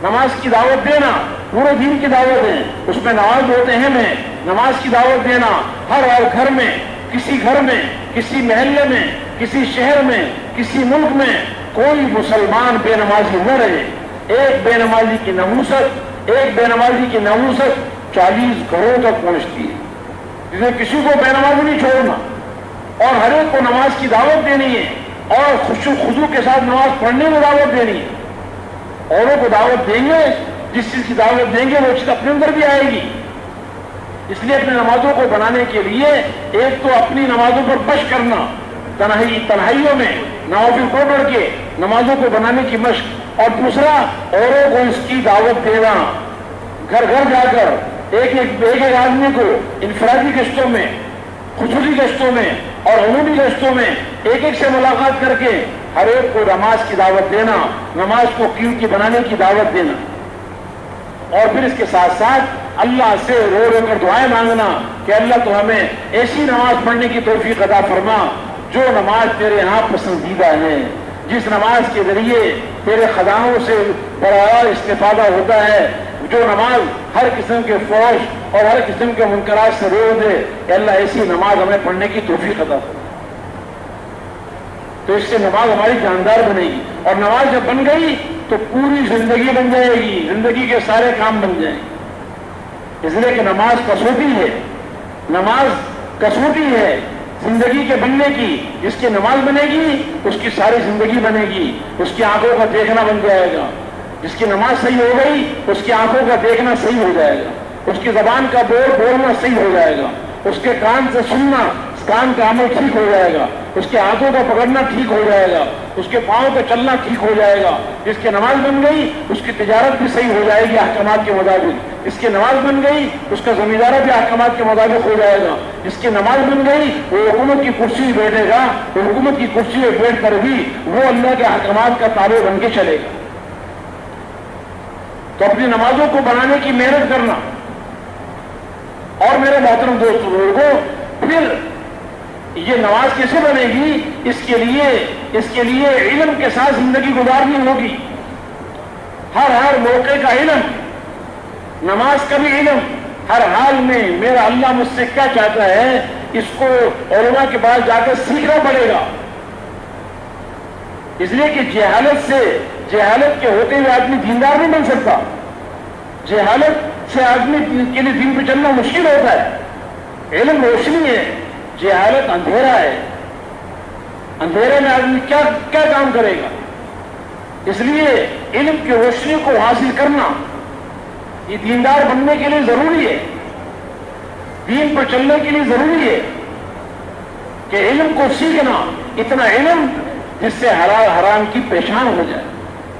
نماز کی دعوت دینا، پورے دین کی دعوت ہے، اس میں نماز بہت اہم ہے، نماز کی دعوت دینا، ہر گھر میں، کسی گھر میں، کسی محلے میں، کسی شہر میں، کسی ملک میں کوئی مسلمان بے نمازی نہ رہے۔ ایک بے نمازی کی نحوست 40 گھروں تک پہنچتی ہے، جس میں کسی کو بے نمازی نہیں چھوڑنا، اور ہر ایک کو نماز کی دعوت دینی ہے، اور خضوع کے ساتھ نماز پڑھنے میں دعوت دینی ہے۔ اوروں کو دعوت دیں گے، جس چیز کی دعوت دیں گے وہ چیز اپنے اندر بھی آئے گی۔ اس لیے اپنے نمازوں کو بنانے کے لیے ایک تو اپنی نمازوں پر بش کرنا، تنہائیوں میں نوافل کو پڑھ کے نمازوں کو بنانے کی مشق، اور دوسرا اوروں کو اس کی دعوت دینا، گھر گھر جا کر ایک آدمی کو انفرادی گشتوں میں، خصوصی گشتوں میں اور عمومی گشتوں میں ایک سے ملاقات کر کے ہر ایک کو نماز کی دعوت دینا، نماز کو قیمتی بنانے کی دعوت دینا، اور پھر اس کے ساتھ ساتھ اللہ سے رو رو کر دعائیں مانگنا کہ اللہ تو ہمیں ایسی نماز پڑھنے کی توفیق عطا فرما جو نماز تیرے ہاں پسندیدہ ہے، جس نماز کے ذریعے تیرے خزانوں سے بڑا استفادہ ہوتا ہے، جو نماز ہر قسم کے فحش اور ہر قسم کے منکرات سے روک دے، کہ اللہ ایسی نماز ہمیں پڑھنے کی توفیق عطا فرما۔ تو اس سے نماز ہماری جاندار بنے گی، اور نماز جب بن گئی تو پوری زندگی بن جائے گی، زندگی کے سارے کام بن جائیں گے۔ اس لیے کہ نماز کسوٹی ہے، نماز کسوٹی ہے زندگی کے بننے کی۔ جس کی نماز بنے گی اس کی ساری زندگی بنے گی، اس کی آنکھوں کا دیکھنا بن جائے گا۔ جس کی نماز صحیح ہو گئی اس کی آنکھوں کا دیکھنا صحیح ہو جائے گا، اس کی زبان کا بولنا صحیح ہو جائے گا، اس کے کان سے سننا، کان کا عمل ٹھیک ہو جائے گا، اس کے ہاتھوں کا پکڑنا ٹھیک ہو جائے گا، اس کے پاؤں کا چلنا ٹھیک ہو جائے گا۔ جس کی نماز بن گئی اس کی تجارت بھی صحیح ہو جائے گی احکامات کے مطابق، اس کی نماز بن گئی اس کا زمیندارہ بھی احکامات کے مطابق ہو جائے گا، جس کی نماز بن گئی وہ حکومت کی کرسی میں بیٹھے گا، وہ حکومت کی کرسی میں بیٹھ کر بھی وہ اللہ کے احکامات کا تابع بن کے چلے گا۔ تو اپنی نمازوں کو بنانے کی محنت کرنا۔ اور میرے محترم دوستوں بزرگوں، پھر یہ نماز کیسے بنے گی؟ اس کے لیے علم کے ساتھ زندگی گزارنی ہوگی، ہر موقع کا علم، نماز کا بھی علم، ہر حال میں میرا اللہ مجھ سے کیا چاہتا ہے اس کو علماء کے پاس جا کر سیکھنا پڑے گا۔ اس لیے کہ جہالت کے ہوتے ہوئے آدمی دیندار نہیں بن سکتا، جہالت سے آدمی کے لیے دین پہ چلنا مشکل ہوتا ہے۔ علم روشنی ہے، جہالت اندھیرا ہے، اندھیرے میں آدمی کیا کام کرے گا؟ اس لیے علم کی روشنی کو حاصل کرنا یہ دیندار بننے کے لیے ضروری ہے، دین پر چلنے کے لیے ضروری ہے کہ علم کو سیکھنا، اتنا علم جس سے حلال حرام کی پہچان ہو جائے،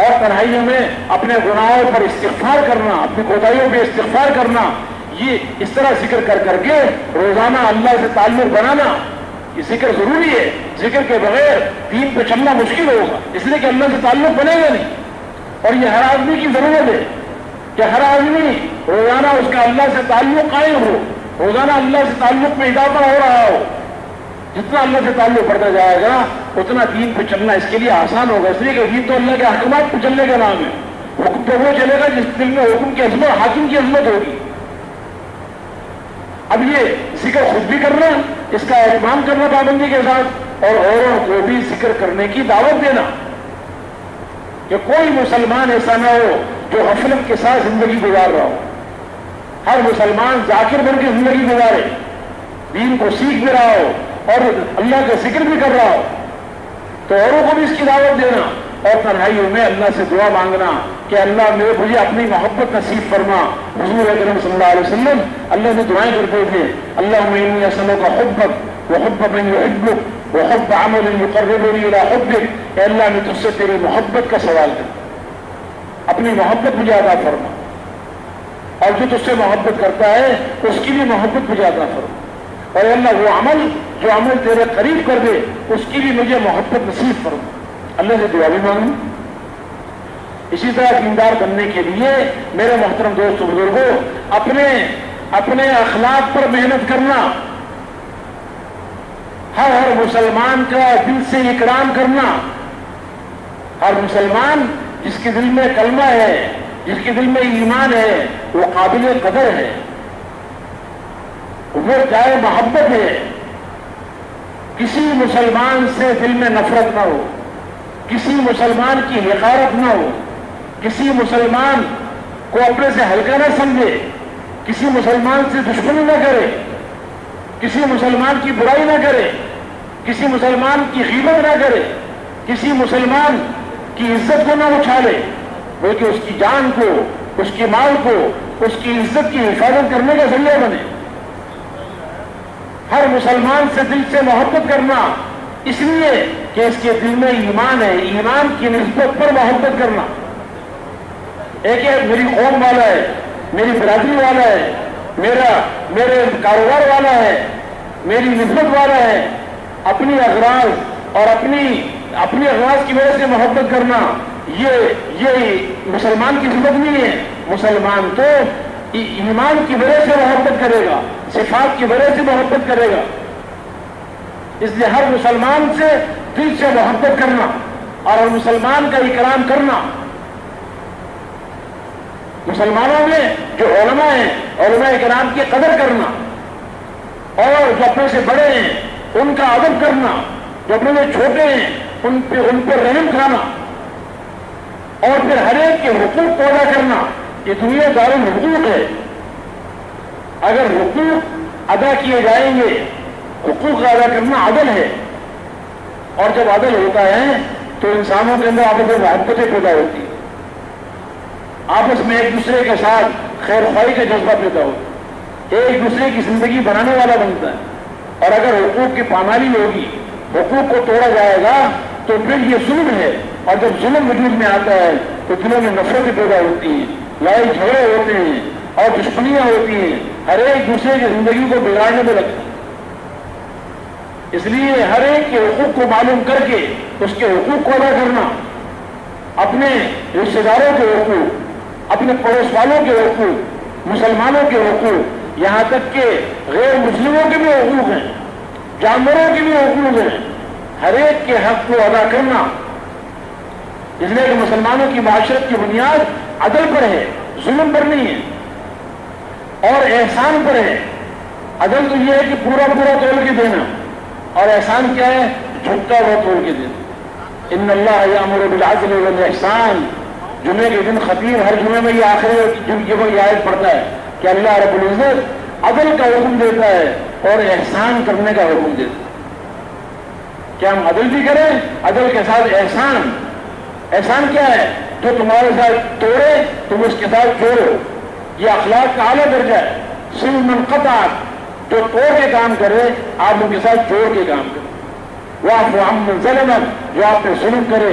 اور تنہائیوں میں اپنے گناہوں پر استغفار کرنا، اپنی کوتاہیوں پہ استغفار کرنا، یہ اس طرح ذکر کر کر کے روزانہ اللہ سے تعلق بنانا، یہ ذکر ضروری ہے۔ ذکر کے بغیر دین پہ چلنا مشکل ہوگا، اس لیے کہ اللہ سے تعلق بنے گا نہیں، اور یہ ہر آدمی کی ضرورت ہے کہ ہر آدمی روزانہ اس کا اللہ سے تعلق قائم ہو، روزانہ اللہ سے تعلق میں اضافہ ہو رہا ہو۔ جتنا اللہ سے تعلق بڑھتا جائے گا اتنا دین پہ چلنا اس کے لیے آسان ہوگا، اس لیے کہ دین تو اللہ کے احکامات پہ چلنے کا نام ہے۔ حکم تو وہ چلے گا جس دل میں حکم کی عظمت، حاکم کی عظمت ہوگی۔ اب یہ ذکر خود بھی کرنا، اس کا اہتمام کرنا پابندی کے ساتھ، اور اوروں کو بھی ذکر کرنے کی دعوت دینا کہ کوئی مسلمان ایسا نہ ہو جو غفلت کے ساتھ زندگی گزار رہا ہو۔ ہر مسلمان ذاکر بن کے زندگی گزارے، دین کو سیکھ بھی رہا ہو اور اللہ کا ذکر بھی کر رہا ہو، تو اوروں کو بھی اس کی دعوت دینا، اور تنہائیوں میں اللہ سے دعا مانگنا کہ اللہ مجھے اپنی محبت نصیب فرما۔ حضور اکرم صلی اللہ علیہ وسلم اللہ سے دعائیں کرتے تھے، اللہم انی اسألک حبک وحب من یحبک وحب عمل یقربنی الی حبک، اے اللہ میں تجھ سے تیری محبت کا سوال کرتا، اپنی محبت مجھے عطا فرما، اور جو تجھ سے محبت کرتا ہے اس کی بھی محبت مجھے عطا فرما، اور اے اللہ وہ عمل جو عمل تیرے قریب کر دے اس کی بھی مجھے محبت نصیب فرما۔ اللہ سے دعا بھی مانگوں۔ اسی طرح دیندار بننے کے لیے میرے محترم دوست بزرگوں، اپنے اخلاق پر محنت کرنا، ہر مسلمان کا دل سے اکرام کرنا، ہر مسلمان جس کے دل میں کلمہ ہے، جس کے دل میں ایمان ہے، وہ قابل قدر ہے، وہ جائے محبت ہے۔ کسی مسلمان سے دل میں نفرت نہ ہو، کسی مسلمان کی حقارت نہ ہو، کسی مسلمان کو اپنے سے ہلکا نہ سمجھے، کسی مسلمان سے دشمنی نہ کرے، کسی مسلمان کی برائی نہ کرے، کسی مسلمان کی غیبت نہ کرے، کسی مسلمان کی عزت کو نہ اچھالے، بلکہ اس کی جان کو، اس کی مال کو، اس کی عزت کی حفاظت کرنے کا ذریعہ بنے۔ ہر مسلمان سے دل سے محبت کرنا، اس لیے کہ اس کے دل میں ایمان ہے، ایمان کی نسبت پر محبت کرنا۔ ایک میری قوم والا ہے، میری برادری والا ہے، میرے کاروبار والا ہے، میری نسبت والا ہے، اپنی اغراض اور اپنی اغراض کی وجہ سے محبت کرنا، یہ مسلمان کی صفت نہیں ہے۔ مسلمان تو ایمان کی وجہ سے محبت کرے گا، صفات کی وجہ سے محبت کرے گا۔ اس لیے ہر مسلمان سے دل سے محبت کرنا اور مسلمان کا اکرام کرنا۔ مسلمانوں میں جو علماء ہیں، علماء اکرام کی قدر کرنا، اور جو اپنے سے بڑے ہیں ان کا ادب کرنا، جو اپنے سے چھوٹے ہیں ان پہ رحم کھانا، اور پھر ہر ایک کے حقوق کو ادا کرنا۔ یہ دنیا دار الحقوق ہے، اگر حقوق ادا کیے جائیں گے، حقوق ادا کرنا عدل ہے، اور جب عدل ہوتا ہے تو انسانوں کے اندر آپس میں محبتیں پیدا ہوتی ہیں، آپس میں ایک دوسرے کے ساتھ خیر خواہی کا جذبہ پیدا ہوتا ہے، ایک دوسرے کی زندگی بنانے والا بنتا ہے۔ اور اگر حقوق کی پامالی ہوگی، حقوق کو توڑا جائے گا تو پھر یہ ظلم ہے، اور جب ظلم وجود میں آتا ہے تو دلوں میں نفرتیں پیدا ہوتی ہیں، لڑائی جھگڑے ہوتے ہیں اور دشمنیاں ہوتی ہیں، ہر ایک دوسرے کی زندگی کو بگاڑنے میں لگتا ہے۔ اس لیے ہر ایک کے حقوق کو معلوم کر کے اس کے حقوق کو ادا کرنا، اپنے رشتے داروں کے حقوق، اپنے پڑوس والوں کے حقوق، مسلمانوں کے حقوق، یہاں تک کہ غیر مسلموں کے بھی حقوق ہیں، جانوروں کے بھی حقوق ہیں، ہر ایک کے حق کو ادا کرنا۔ اس لیے کہ مسلمانوں کی معاشرت کی بنیاد عدل پر ہے، ظلم پر نہیں ہے، اور احسان پر ہے۔ عدل تو یہ ہے کہ پورا تول کے دینا، اور احسان کیا ہے؟ جھکتا ہوا تول کے دینا۔ ان اللہ یامر بالعدل والاحسان، جمعے کے دن خطیب ہر جمعے میں یہ آخری جمعے یہ آیت پڑھتا ہے کہ اللہ رب العزت عدل کا حکم دیتا ہے اور احسان کرنے کا حکم دیتا ہے۔ کیا ہم عدل بھی کریں، عدل کے ساتھ احسان۔ احسان کیا ہے؟ جو تمہارے ساتھ توڑے تم اس کے ساتھ جوڑو، یہ اخلاق کا اعلیٰ درجہ ہے۔ صل من قطعک، جو توڑ کے کام کرے آپ ان کے ساتھ جوڑ کے کام کریں۔ واعف عمن ظلمک، جو آپ پہ ظلم کرے